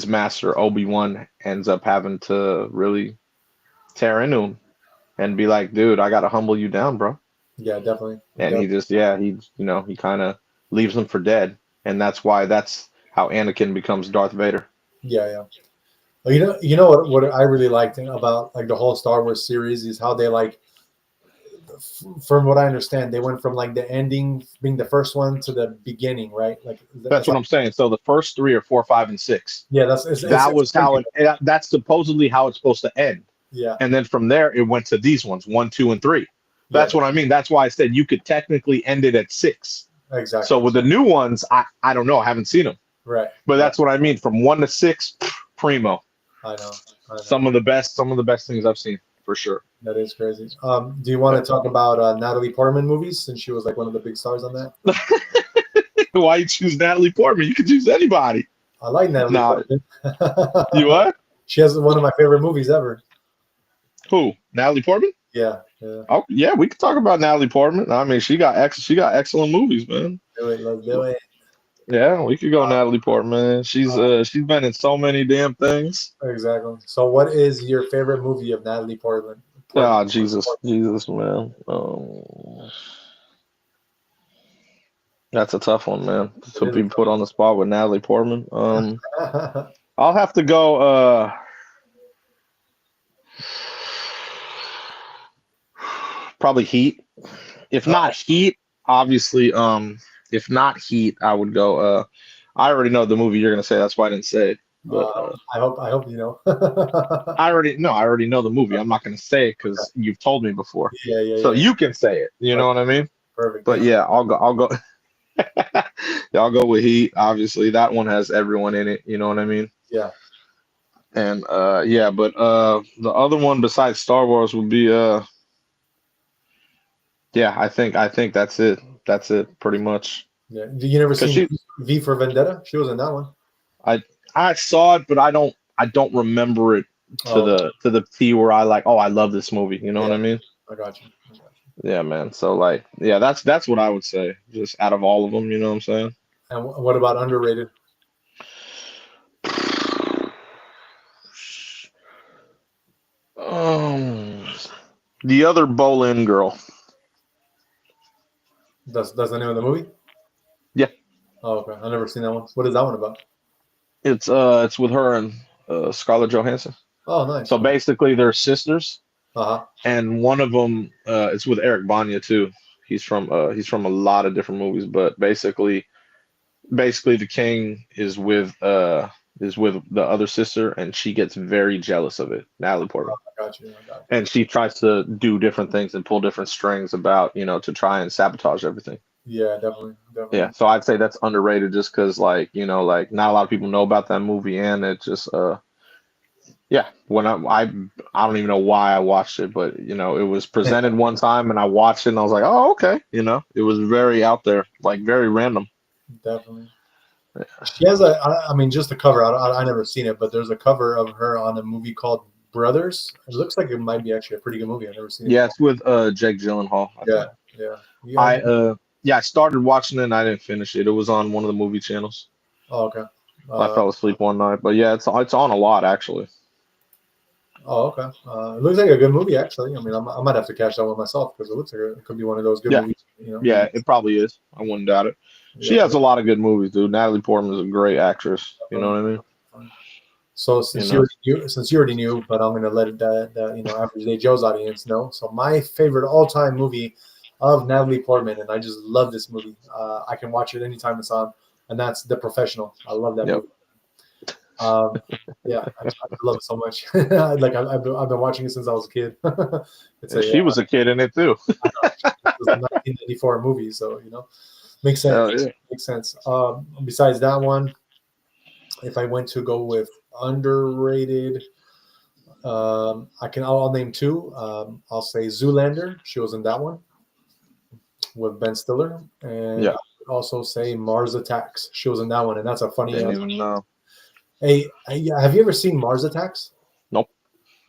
master Obi-Wan ends up having to really tear into him and be like, dude, I gotta humble you down, bro. Yeah, definitely. And he kind of leaves him for dead, and that's how Anakin becomes Darth Vader. Yeah. Well, you know what I really liked about like the whole Star Wars series is how they, like, from what I understand, they went from like the ending being the first one to the beginning, right? Like that's what I'm saying. So the first 3 or 4, 5, and 6. Yeah, that's supposedly how it's supposed to end. Yeah. And then from there it went to these ones, 1, 2, and 3. That's what I mean. That's why I said you could technically end it at 6. Exactly. So with the new ones, I don't know. I haven't seen them. Right. But that's what I mean. From 1 to 6, primo. I know. Some of the best things I've seen, for sure. That is crazy. Do you want to talk about Natalie Portman movies, since she was like one of the big stars on that? Why you choose Natalie Portman? You could choose anybody. I like Natalie Portman. You what? She has one of my favorite movies ever. Who? Natalie Portman? Yeah. Oh yeah, we could talk about Natalie Portman. I mean, she got excellent movies, man. Let's do it. Yeah, we could go Natalie Portman. She's been in so many damn things. Exactly. So, what is your favorite movie of Natalie Portman? Oh, Jesus, man. That's a tough one, man. To be put on the spot with Natalie Portman. I'll have to go. Probably Heat. If not Heat, obviously. If not Heat, I would go. I already know the movie you're gonna say. That's why I didn't say it. But I hope you know. I already know the movie. I'm not gonna say it because you've told me before. Yeah. So you can say it. You know what I mean? Perfect. But yeah, I'll go. Yeah, I'll go with Heat. Obviously, that one has everyone in it. You know what I mean? Yeah. And but the other one besides Star Wars would be I think that's it. That's it, pretty much. Yeah. Did you never see V for Vendetta? She was in that one. I saw it, but I don't remember it to the T where I love this movie. You know what I mean? I got you. Yeah, man. So that's what I would say. Just out of all of them, you know what I'm saying? And what about underrated? The other Bolin girl. That's the name of the movie? Yeah. Oh, okay. I've never seen that one. What is that one about? It's with her and Scarlett Johansson. Oh, nice. So basically, they're sisters. Uh-huh. And one of them, it's with Eric Bana too. He's from a lot of different movies, but basically the king is with the other sister, and she gets very jealous of it, Natalie Portman. I got you. And she tries to do different things and pull different strings about, to try and sabotage everything. Yeah, definitely. Yeah, so I'd say that's underrated just because, not a lot of people know about that movie, and it just, when I don't even know why I watched it, but, it was presented one time, and I watched it, and I was like, oh, okay, it was very out there, very random. Definitely. Yeah. She has just the cover. I never seen it, but there's a cover of her on a movie called Brothers. It looks like it might be actually a pretty good movie. I've never seen it. Yeah, it's with Jake Gyllenhaal. Yeah. Yeah, I started watching it and I didn't finish it. It was on one of the movie channels. Oh, okay. I fell asleep one night, but yeah, it's on a lot actually. Oh, okay. It looks like a good movie, actually. I mean, I might have to catch that one myself because it looks like it could be one of those good movies. You know? Yeah, it probably is. I wouldn't doubt it. She has a lot of good movies, dude. Natalie Portman is a great actress. You know what I mean? So since you already knew, but I'm gonna let Average Day Joe's audience know. So my favorite all-time movie of Natalie Portman, and I just love this movie. I can watch it anytime it's on, and that's The Professional. I love that movie. Yeah, I love it so much. Like I've been watching it since I was a kid. She was a kid in it too. It was a 1994 movie, so makes sense. Makes sense. Besides that one, if I went to go with underrated, I'll name two. I'll say Zoolander. She was in that one with Ben Stiller, and I would also say Mars Attacks. She was in that one, and that's a funny. Didn't even know. Hey, have you ever seen Mars Attacks? Nope.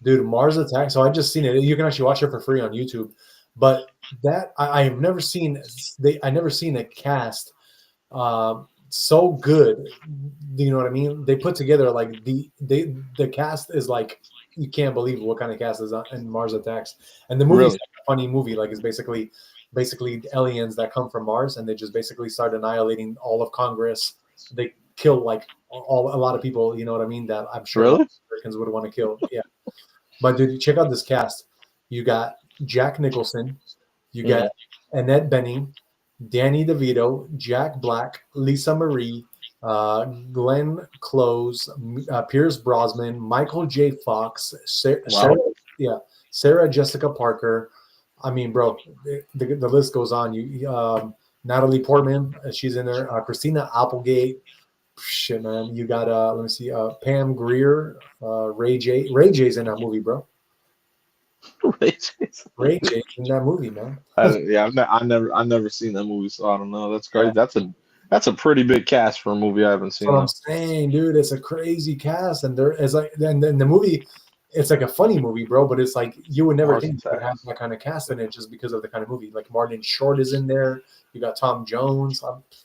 Dude, Mars Attacks. So I just seen it. You can actually watch it for free on YouTube. But that I have never seen. I never seen a cast so good. You know what I mean? They put together like the cast is like you can't believe what kind of cast is in Mars Attacks. And the movie is like a funny movie. Like it's basically aliens that come from Mars and they just basically start annihilating all of Congress. They kill like a lot of people, you know what I mean, that I'm sure Americans would want to kill. Yeah. But dude, check out this cast. You got Jack Nicholson, you got Annette Bening, Danny DeVito, Jack Black, Lisa Marie, Glenn Close, Pierce Brosnan, Michael J. Fox, Sarah Jessica Parker. I mean, bro, the list goes on. Natalie Portman, she's in there. Christina Applegate. Shit, man. You got let me see, Pam Grier, Ray J. Ray J's in that movie, bro. Ray J's in that movie, man. I've never seen that movie, so I don't know. That's great. That's a pretty big cast for a movie I haven't seen. That's what I'm saying, dude. It's a crazy cast, and there is like, and then the movie, it's like a funny movie, bro. But it's like you would never think you would have that kind of cast in it just because of the kind of movie. Like Martin Short is in there. You got Tom Jones,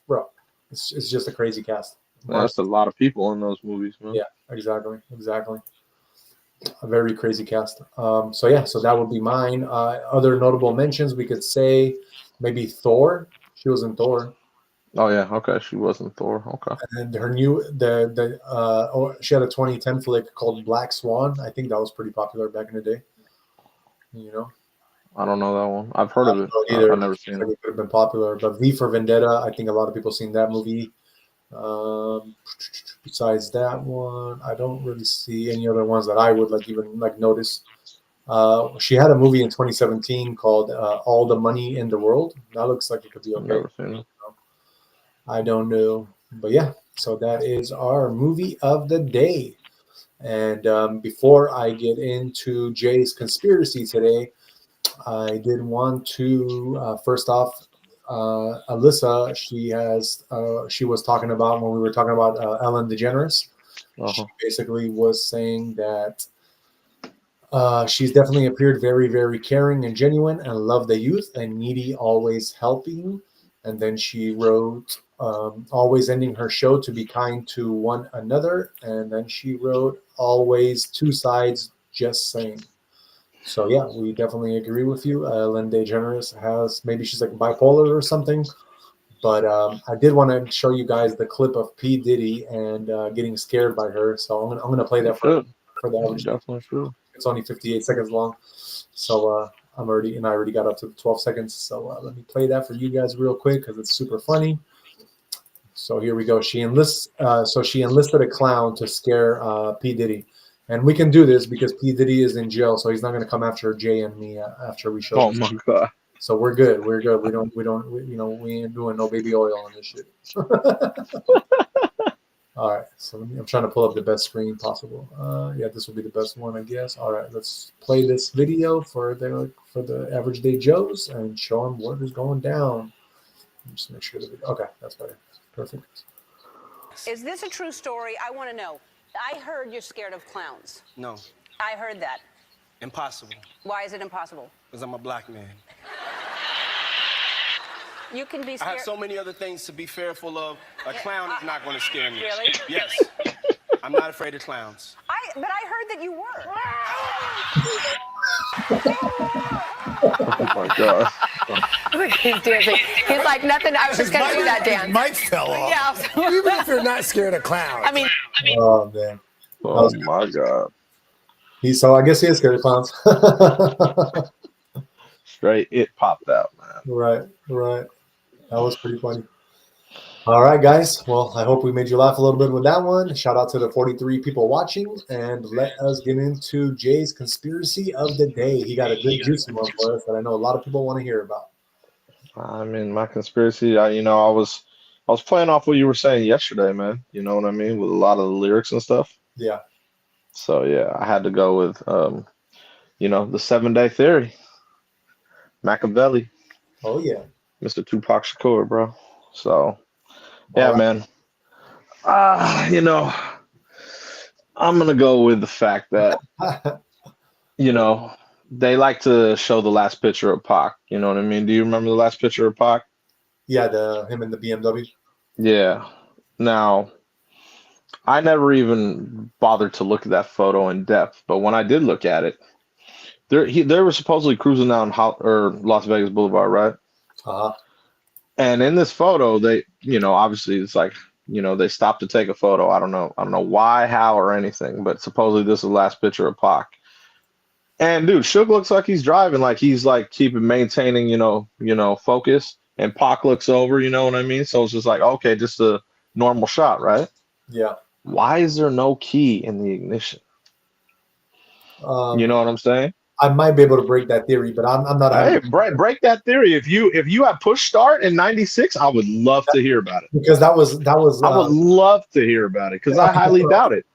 bro. It's just a crazy cast. There's a lot of people in those movies, man. Yeah, exactly. A very crazy cast. So that would be mine. Other notable mentions we could say, maybe Thor. She was in Thor. Oh yeah, okay. She was in Thor. Okay. And her she had a 2010 flick called Black Swan. I think that was pretty popular back in the day. You know. I don't know that one. I've heard of it. I've never seen it. It could have been popular, but V for Vendetta. I think a lot of people seen that movie. Besides that one, I don't really see any other ones that I would even notice. She had a movie in 2017 called All the Money in the World. That looks like it could be okay. Never seen it. I don't know, but yeah. So that is our movie of the day. And before I get into Jay's conspiracy today, I did want to first off. Alyssa, she was talking about when we were talking about Ellen DeGeneres. She basically was saying that she's definitely appeared very, very caring and genuine and love the youth and needy, always helping. And then she wrote, always ending her show to be kind to one another. And then she wrote, always two sides, just saying. So yeah, we definitely agree with you. Ellen DeGeneres has, maybe she's like bipolar or something, but I did want to show you guys the clip of P Diddy and getting scared by her. So I'm gonna play that for the average. Definitely true. It's only 58 seconds long, so I already got up to 12 seconds. So let me play that for you guys real quick because it's super funny. So here we go. She enlisted a clown to scare P Diddy. And we can do this because P. Diddy is in jail, so he's not going to come after Jay and me after we show. Oh my god! So we're good. We ain't doing no baby oil on this shit. All right. So I'm trying to pull up the best screen possible. Yeah, this will be the best one, I guess. All right, let's play this video for the Average Day Joes and show them what is going down. Just make sure the video. Okay, that's better. Perfect. Is this a true story? I want to know. I heard you're scared of clowns. No. I heard that. Impossible. Why is it impossible? Because I'm a black man. You can be I scared. have so many other things to be fearful of. A clown is not going to scare me. Really? Yes. I'm not afraid of clowns. But I heard that you were. Oh my God. Look, he's dancing. He's like, nothing. I was just going to do that dance. Mic fell off. Yeah. Even if you're not scared of clowns. I mean, Oh man. Oh my God. So I guess he is scared of clowns. Straight, it popped out, man. Right. That was pretty funny. All right, guys. Well, I hope we made you laugh a little bit with that one. Shout out to the 43 people watching, and let us get into Jay's conspiracy of the day. He got a good juicy one for us that I know a lot of people want to hear about. I mean, my conspiracy, I was playing off what you were saying yesterday, man. You know what I mean? With a lot of the lyrics and stuff. Yeah. So yeah, I had to go with the 7-day theory. Machiavelli. Oh yeah. Mr. Tupac Shakur, bro. So yeah, right. man. I'm gonna go with the fact that they like to show the last picture of Pac. You know what I mean? Do you remember the last picture of Pac? Yeah, him in the BMW. Yeah. Now, I never even bothered to look at that photo in depth, but when I did look at it, they were supposedly cruising down Las Vegas Boulevard, right? Uh-huh. And in this photo, they, obviously it's like, they stopped to take a photo. I don't know why, how, or anything, but supposedly this is the last picture of Pac. And dude, Suge looks like he's driving, like he's like maintaining, focus. And Pac looks over, you know what I mean? So it's just like, okay, just a normal shot, right? Yeah. Why is there no key in the ignition? You know what I'm saying? I might be able to break that theory, but I'm not. Hey, break that theory. If you have push start in '96, I would love to hear about it. Because that was. I would love to hear about it because I highly doubt it.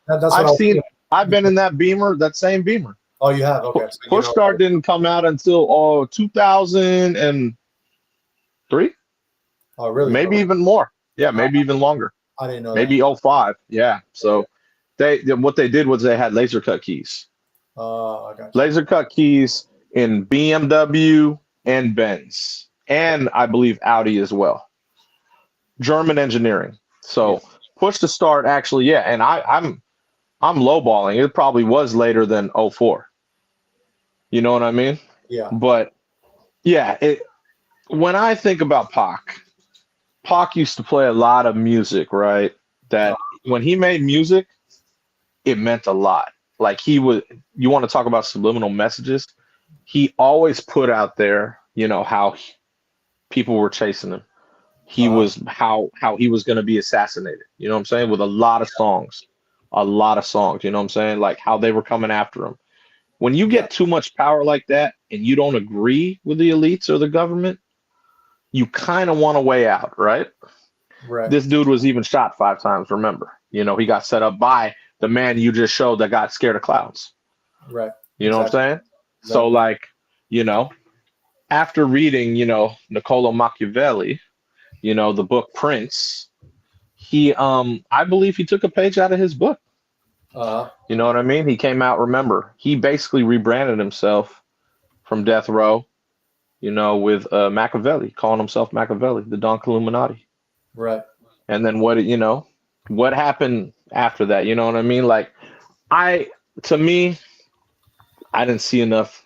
I've been in that that same Beamer. Oh, you have? Okay. So push start didn't come out until 2003. Oh, really? Maybe even more. Yeah, maybe even longer. I didn't know. Maybe 05. Yeah. So what they did was they had laser cut keys. I got you. Laser cut keys in BMW and Benz, and I believe Audi as well. German engineering. So push to start actually, yeah. And I'm lowballing. It probably was later than 04. You know what I mean? Yeah. But yeah, when I think about Pac used to play a lot of music, right? That when he made music, it meant a lot. Like you want to talk about subliminal messages? He always put out there, how people were chasing him. He was how he was going to be assassinated. You know what I'm saying? With a lot of songs, you know what I'm saying? Like how they were coming after him. When you get too much power like that and you don't agree with the elites or the government, you kind of want a way out, right? Right. This dude was even shot 5 times, remember? He got set up by the man you just showed that got scared of clouds. Right. You know what I'm saying? Exactly. So like, after reading, Niccolo Machiavelli, the book Prince, he I believe he took a page out of his book. You know what I mean? He came out, remember, he basically rebranded himself from death row, with Machiavelli, calling himself Machiavelli, the Don Illuminati. Right. And then what happened after that? You know what I mean? Like to me, I didn't see enough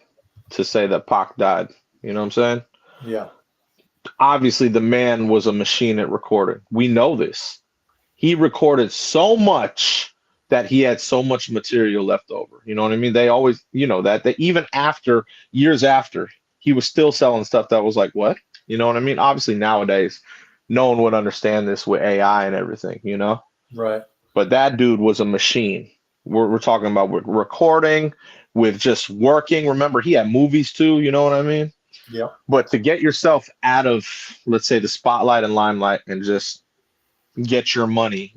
to say that Pac died. You know what I'm saying? Yeah. Obviously, the man was a machine at recording. We know this. He recorded so much that he had so much material left over. You know what I mean? They always, that even years after, he was still selling stuff that was like, what? You know what I mean? Obviously, nowadays, no one would understand this with AI and everything, Right. But that dude was a machine. We're talking about with recording, with just working. Remember, he had movies too, you know what I mean? Yeah. But to get yourself out of, let's say, the spotlight and limelight and just get your money,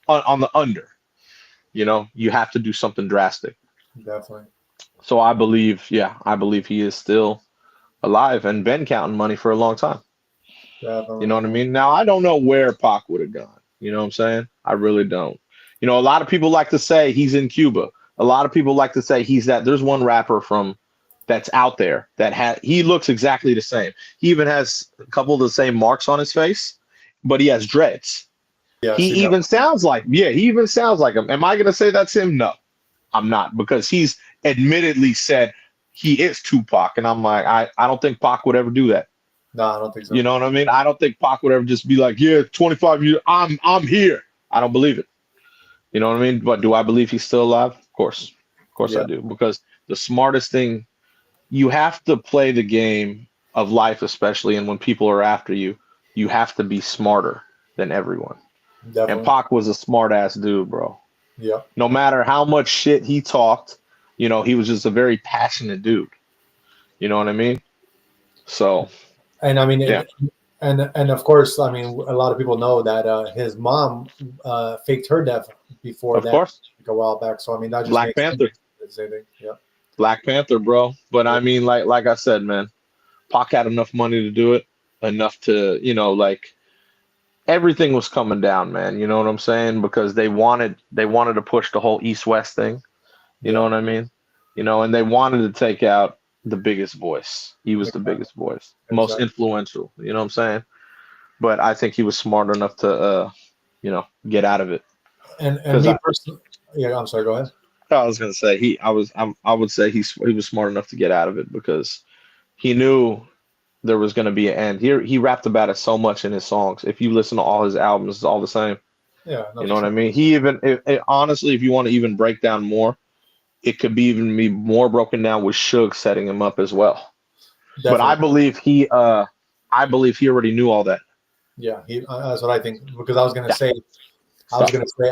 on the under, you have to do something drastic. Definitely. So I believe he is still alive and been counting money for a long time. Definitely. You know what I mean? Now, I don't know where Pac would have gone. You know what I'm saying? I really don't. A lot of people like to say he's in Cuba. A lot of people like to say he's that. There's one rapper from that's out there he looks exactly the same. He even has a couple of the same marks on his face, but he has dreads. Yeah, He even sounds like him. Am I going to say that's him? No, I'm not, because he's admittedly said he is Tupac. And I'm like, I don't think Pac would ever do that. No, I don't think so. You know what I mean? I don't think Pac would ever just be like, yeah, 25 years, I'm here. I don't believe it. You know what I mean? But do I believe he's still alive? Of course. Of course I do. Because the smartest thing, you have to play the game of life, especially, and when people are after you, you have to be smarter than everyone. Definitely. And Pac was a smart ass dude, bro. Yeah. No matter how much shit he talked, he was just a very passionate dude. You know what I mean? So, and I mean, and of course, I mean, a lot of people know that his mom faked her death before that, course, like a while back. So I mean, that just Black Panther. Yeah. Black Panther, bro. But I mean, like I said, man, Pac had enough money to do it, enough to, everything was coming down, man. You know what I'm saying? Because they wanted to push the whole East-West thing. You know what I mean? And they wanted to take out the biggest voice. He was the biggest voice, most influential. You know what I'm saying? But I think he was smart enough to, get out of it. And me personally, I'm sorry. Go ahead. I was gonna say I would say he was smart enough to get out of it, because he knew there was going to be an end. He rapped about it so much in his songs. If you listen to all his albums, it's all the same. Yeah, you know what I mean? He even honestly, if you want to even break down more, it could be more broken down with Suge setting him up as well. Definitely. But I believe he already knew all that. Yeah, that's what I think, because I was going to say.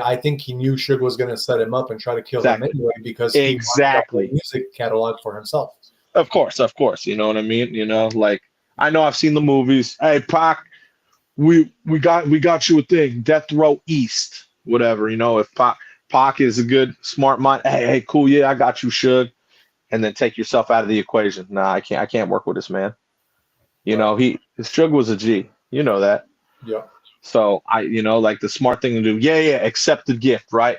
I think he knew Suge was going to set him up and try to kill him anyway, because he wanted a music catalog for himself. Of course. You know what I mean? Like, I know I've seen the movies. Hey, Pac, we got you a thing. Death Row East, whatever. If Pac is a good, smart mind. Hey, cool. Yeah, I got you, Suge. And then take yourself out of the equation. Nah, I can't work with this man. Suge was a G. You know that. Yeah. So like the smart thing to do, accept the gift, right?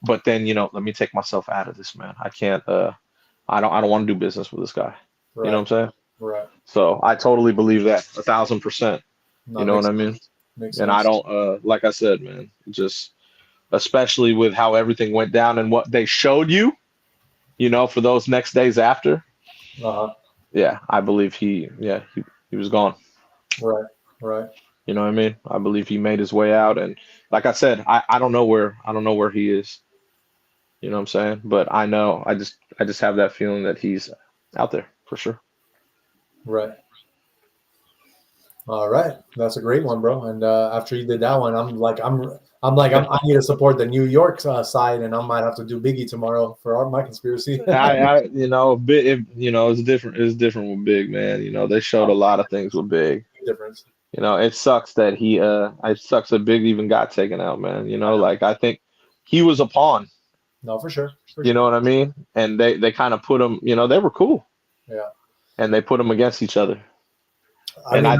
But then, let me take myself out of this, man. I can't, I don't want to do business with this guy. Right. You know what I'm saying? Right. So I totally believe that 1,000%. You know what I mean? Makes and sense. I don't, like I said, man, just, especially with how everything went down and what they showed you, for those next days after. Yeah, I believe he was gone. Right. You know what I mean? I believe he made his way out, and like I said, I don't know where he is. You know what I'm saying? But I know, I just have that feeling that he's out there for sure. Right. All right, that's a great one, bro. And after you did that one, I need to support the New York side, and I might have to do Biggie tomorrow for my conspiracy. It's different. It's different with Big, man. They showed a lot of things with Big. Difference. It sucks that it sucks that Big even got taken out, man. Like, I think he was a pawn. No, for sure. You know what I mean? And they kind of put him, they were cool. Yeah. And they put them against each other. I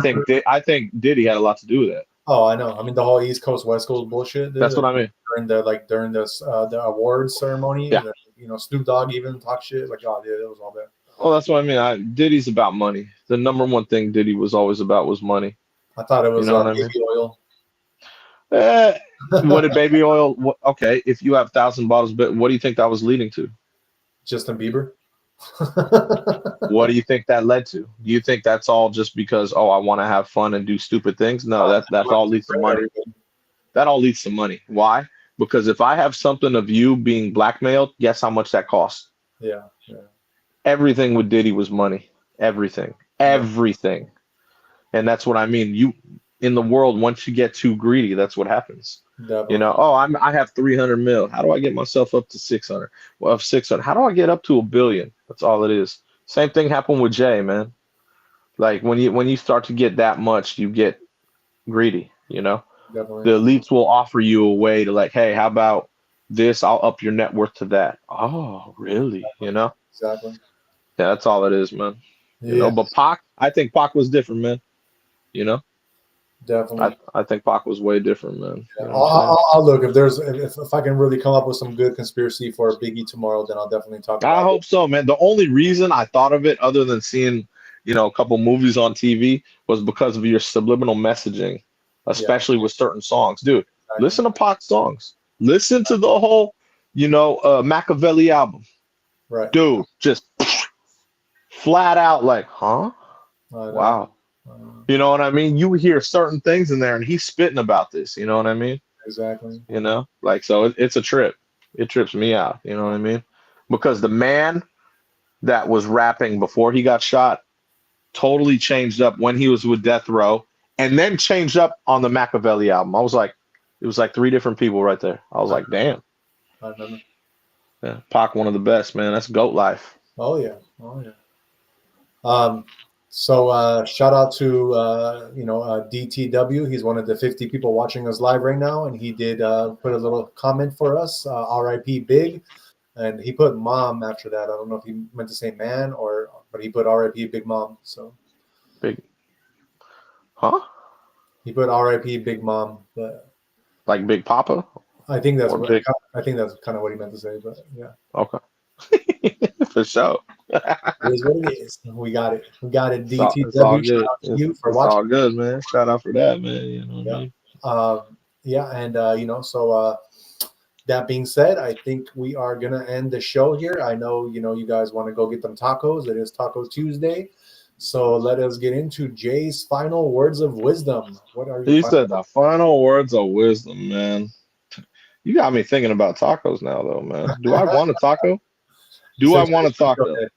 think Diddy had a lot to do with that. Oh, I know. I mean, the whole East Coast West Coast bullshit. That's what I mean. During the awards ceremony, yeah. Snoop Dogg even talk shit. Like, oh, yeah, it was all bad. Well, that's what I mean. Diddy's about money. The number one thing Diddy was always about was money. I thought it was baby oil. What did baby oil? Okay, if you have 1,000 bottles, but what do you think that was leading to? Justin Bieber. What do you think that led to? Do you think that's all just because, I want to have fun and do stupid things? No, that all leads to money. That all leads to money. Why? Because if I have something of you being blackmailed, guess how much that costs? Yeah. Everything with Diddy was money. Everything. And that's what I mean. In the world, once you get too greedy, that's what happens. Definitely. I have 300 mil. How do I get myself up to 600? Well, of 600, how do I get up to $1 billion? That's all it is. Same thing happened with Jay, man. Like, when you start to get that much, you get greedy. Definitely. The elites will offer you a way to, like, hey, how about this? I'll up your net worth to that. Oh, really? Exactly. Yeah, that's all it is, man. Yeah. But Pac, I think Pac was different, man. Definitely. I think Pac was way different, man. Yeah. You know what I'm saying? I'll look if I can really come up with some good conspiracy for Biggie tomorrow, then I'll definitely talk I about it. hope so, man. The only reason I thought of it, other than seeing, a couple movies on TV, was because of your subliminal messaging, especially with certain songs. Dude, listen to Pac songs. Listen to the whole, Machiavelli album. Right. Dude, just flat out like, huh? Wow. You know what I mean? You hear certain things in there, and he's spitting about this. You know what I mean? Exactly. So it's a trip. It trips me out. You know what I mean? Because the man that was rapping before he got shot totally changed up when he was with Death Row, and then changed up on the Machiavelli album. I was like, it was like three different people right there. I was like, damn. I remember. Yeah, Pac, one of the best, man. That's GOAT life. Oh yeah. So shout out to DTW. He's one of the 50 people watching us live right now, and he did put a little comment for us. R.I.P. Big, and he put mom after that. I don't know if he meant to say man but he put R.I.P. Big Mom. So Big, huh? He put R.I.P. Big Mom, but like Big Papa. I think that's Or I think that's kind of what he meant to say. But yeah. Okay. For sure. It is what it is. We got it. DTW. It's all good. Shout out to you for it's watching. all good, man. Shout out for that, man. You know what I mean? So that being said, I think we are gonna end the show here. I know you guys want to go get them tacos. It is Taco Tuesday. So let us get into Jay's final words of wisdom. What are you? He said the final words of wisdom, man. You got me thinking about tacos now, though, man. Do I want a taco? Do I want a taco? He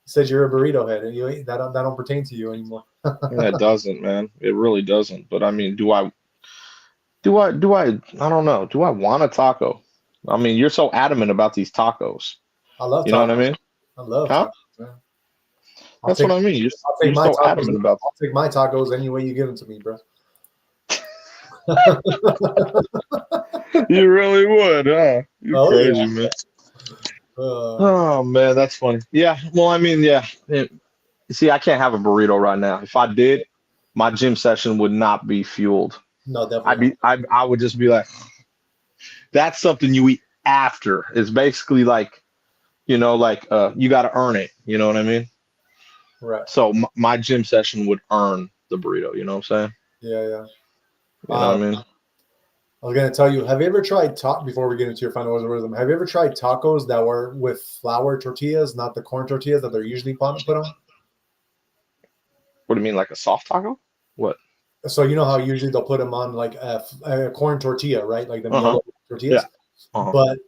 said you're a burrito head, and that don't pertain to you anymore. It doesn't, man. It really doesn't. But I mean, do I? I don't know. Do I want a taco? I mean, you're so adamant about these tacos. I love. You know what I mean? I love tacos, man. That's what I mean. You're so adamant about. I'll take my tacos any way you give them to me, bro. You really would, huh? You're crazy, man. Oh man, that's funny. Yeah. Well, I mean, yeah. You see, I can't have a burrito right now. If I did, my gym session would not be fueled. No, definitely. I would just be like, that's something you eat after. It's basically like, you got to earn it. You know what I mean? Right. So my gym session would earn the burrito. You know what I'm saying? Yeah. You know what I mean? I was gonna tell you. Have you ever tried before we get into your final words of wisdom? Have you ever tried tacos that were with flour tortillas, not the corn tortillas that they're usually put on? What do you mean, like a soft taco? What? So you know how usually they'll put them on like a corn tortilla, right? Like the yellow tortillas. Yeah. But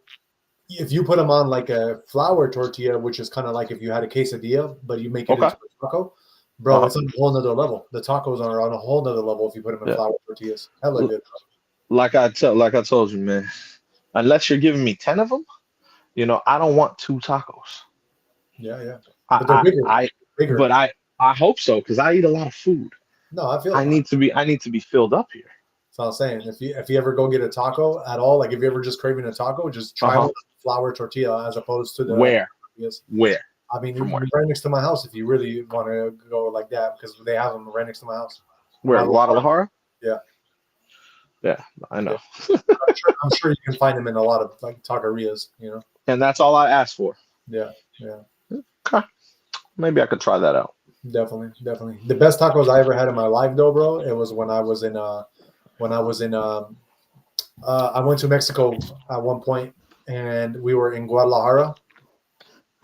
if you put them on like a flour tortilla, which is kind of like if you had a quesadilla, but you make it into a taco, bro, it's on a whole nother level. The tacos are on a whole nother level if you put them in flour tortillas. Hella good. Like I told you, man. Unless you're giving me 10 of them, I don't want 2 tacos. Yeah. But they're bigger. But I hope so, because I eat a lot of food. No, I feel I need to be filled up here. That's what I'm saying. If you ever go get a taco at all, like if you're ever just craving a taco, just try one flour tortilla as opposed to the Where? I mean, right next to my house if you really want to go like that, because they have them right next to my house. Where? Guadalajara? Yeah. Yeah, I know. I'm sure you can find them in a lot of like taquerias, And that's all I asked for. Yeah. Okay. Maybe I could try that out. Definitely. The best tacos I ever had in my life, though, bro, it was when I went to Mexico at one point, and we were in Guadalajara.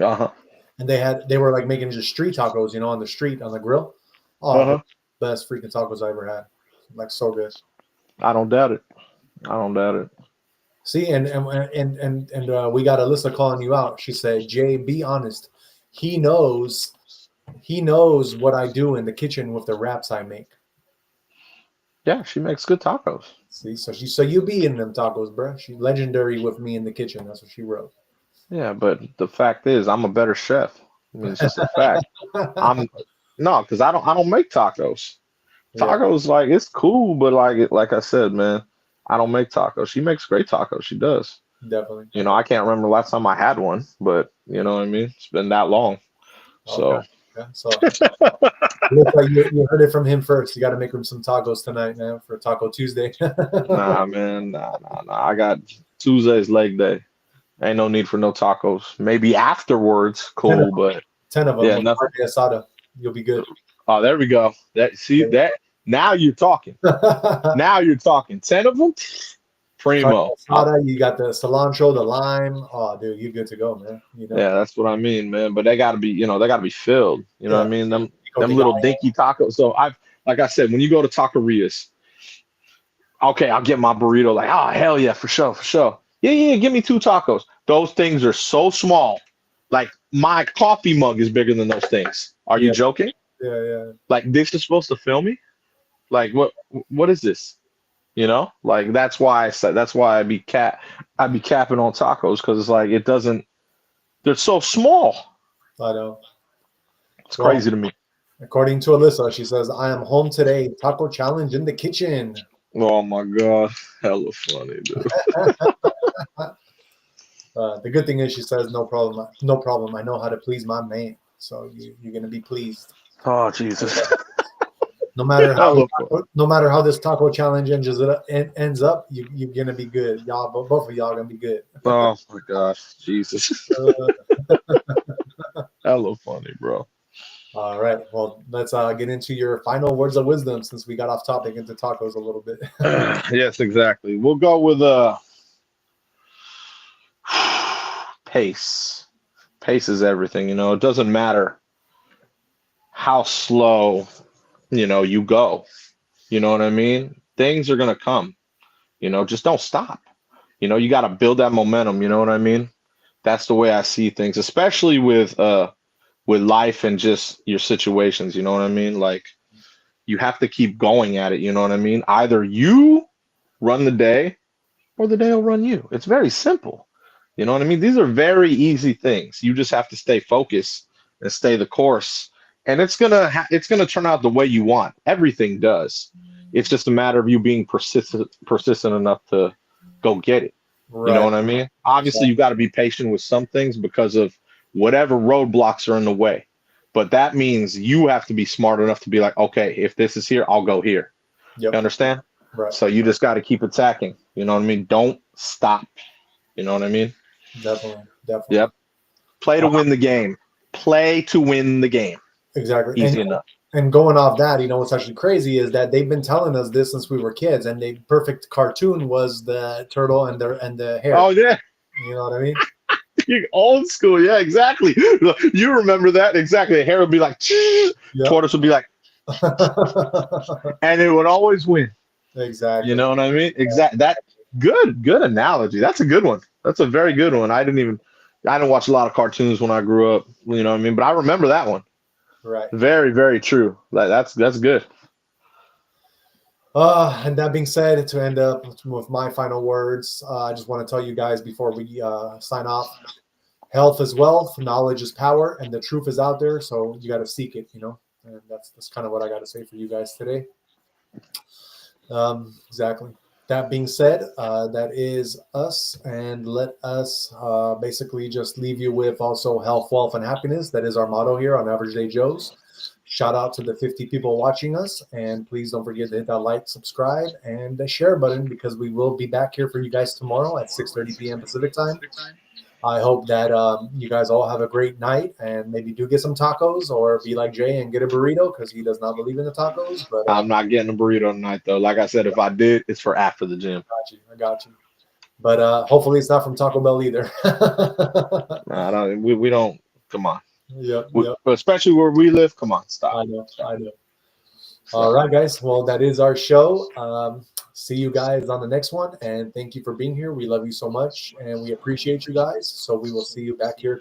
And they were like making just street tacos, on the street on the grill. Best freaking tacos I ever had. Like so good. I don't doubt it. See, and we got Alyssa calling you out. She said, "Jay, be honest. He knows what I do in the kitchen with the wraps I make." Yeah, she makes good tacos. See, so you be in them tacos, bro. She's legendary with me in the kitchen. That's what she wrote. Yeah, but the fact is, I'm a better chef. I mean, it's just a fact. Because I don't make tacos. Tacos, like, it's cool, but like I said, man, I don't make tacos. She makes great tacos. She does. Definitely. I can't remember the last time I had one, but you know what I mean? It's been that long. So, Yeah, so looks like you heard it from him first. You got to make him some tacos tonight, man, for Taco Tuesday. Nah, man, nah. I got Tuesday's leg day. Ain't no need for no tacos. Maybe afterwards, cool, but 10 of them. yeah, with nothing. carne asada. You'll be good. Oh, there we go. That now you're talking. Now you're talking. 10 of them, primo. Asada, you got the cilantro, the lime. Oh, dude, you're good to go, man. You know? Yeah, that's what I mean, man. But they gotta be, they gotta be filled. You know what I mean? Them little dinky tacos. So like I said, when you go to taquerias, okay, I'll get my burrito. Like, oh hell yeah, for sure. Yeah, give me 2 tacos. Those things are so small. Like my coffee mug is bigger than those things. Are you joking? Yeah. Like this is supposed to fill me? Like what is this? Like that's why I be capping on tacos, because it's like they're so small. I know. It's crazy to me. According to Alyssa, she says, I am home today. Taco challenge in the kitchen. Oh my god, hella funny, dude. The good thing is, she says, no problem. I know how to please my man. So you're gonna be pleased. Oh Jesus. No matter how this taco challenge ends up, you're gonna be good. Y'all, both of y'all gonna be good. Oh my gosh, Jesus. Hella funny, bro. All right. Well, let's get into your final words of wisdom, since we got off topic into tacos a little bit. Yes, exactly. We'll go with pace. Pace is everything. It doesn't matter how slow you go. You know what I mean? Things are gonna come. Just don't stop. You got to build that momentum. You know what I mean? That's the way I see things, especially with life and just your situations. You know what I mean? Like, you have to keep going at it. You know what I mean? Either you run the day, or the day will run you. It's very simple. You know what I mean? These are very easy things. You just have to stay focused and stay the course, and it's gonna turn out the way you want. Everything does. It's just a matter of you being persistent enough to go get it. Right. You know what I mean? Obviously, you got to be patient with some things because of whatever roadblocks are in the way. But that means you have to be smart enough to be like, okay, if this is here, I'll go here. Yep. You understand? Right. So you just got to keep attacking. You know what I mean? Don't stop. You know what I mean? Definitely. Yep. Play to win the game. Play to win the game. Exactly. Easy enough. And going off that, what's actually crazy is that they've been telling us this since we were kids, and the perfect cartoon was the turtle and the hare. Oh yeah. You know what I mean? You're old school. Yeah, exactly. You remember that exactly. The hare would be like, yep. Tortoise would be like, and it would always win. Exactly. You know what I mean? Exactly. That good analogy. That's a good one. That's a very good one. I didn't watch a lot of cartoons when I grew up. You know what I mean? But I remember that one. Right. Very, very true. That's good. And that being said, to end up with my final words, I just want to tell you guys before we sign off, health is wealth, knowledge is power, and the truth is out there. So you got to seek it, and that's kind of what I got to say for you guys today. Exactly. That being said, that is us, and let us basically just leave you with also health, wealth, and happiness. That is our motto here on Average Day Joe's. Shout out to the 50 people watching us, and please don't forget to hit that like, subscribe, and the share button, because we will be back here for you guys tomorrow at 6:30 p.m. Pacific time. I hope that you guys all have a great night, and maybe do get some tacos, or be like Jay and get a burrito, because he does not believe in the tacos. But I'm not getting a burrito tonight, though. Like I said, if I did, it's for after the gym. I got you. But hopefully it's not from Taco Bell either. We don't. Come on. Yep. Especially where we live. Come on, stop. I know. All right, guys. Well, that is our show. See you guys on the next one, and thank you for being here. We love you so much, and we appreciate you guys. So we will see you back here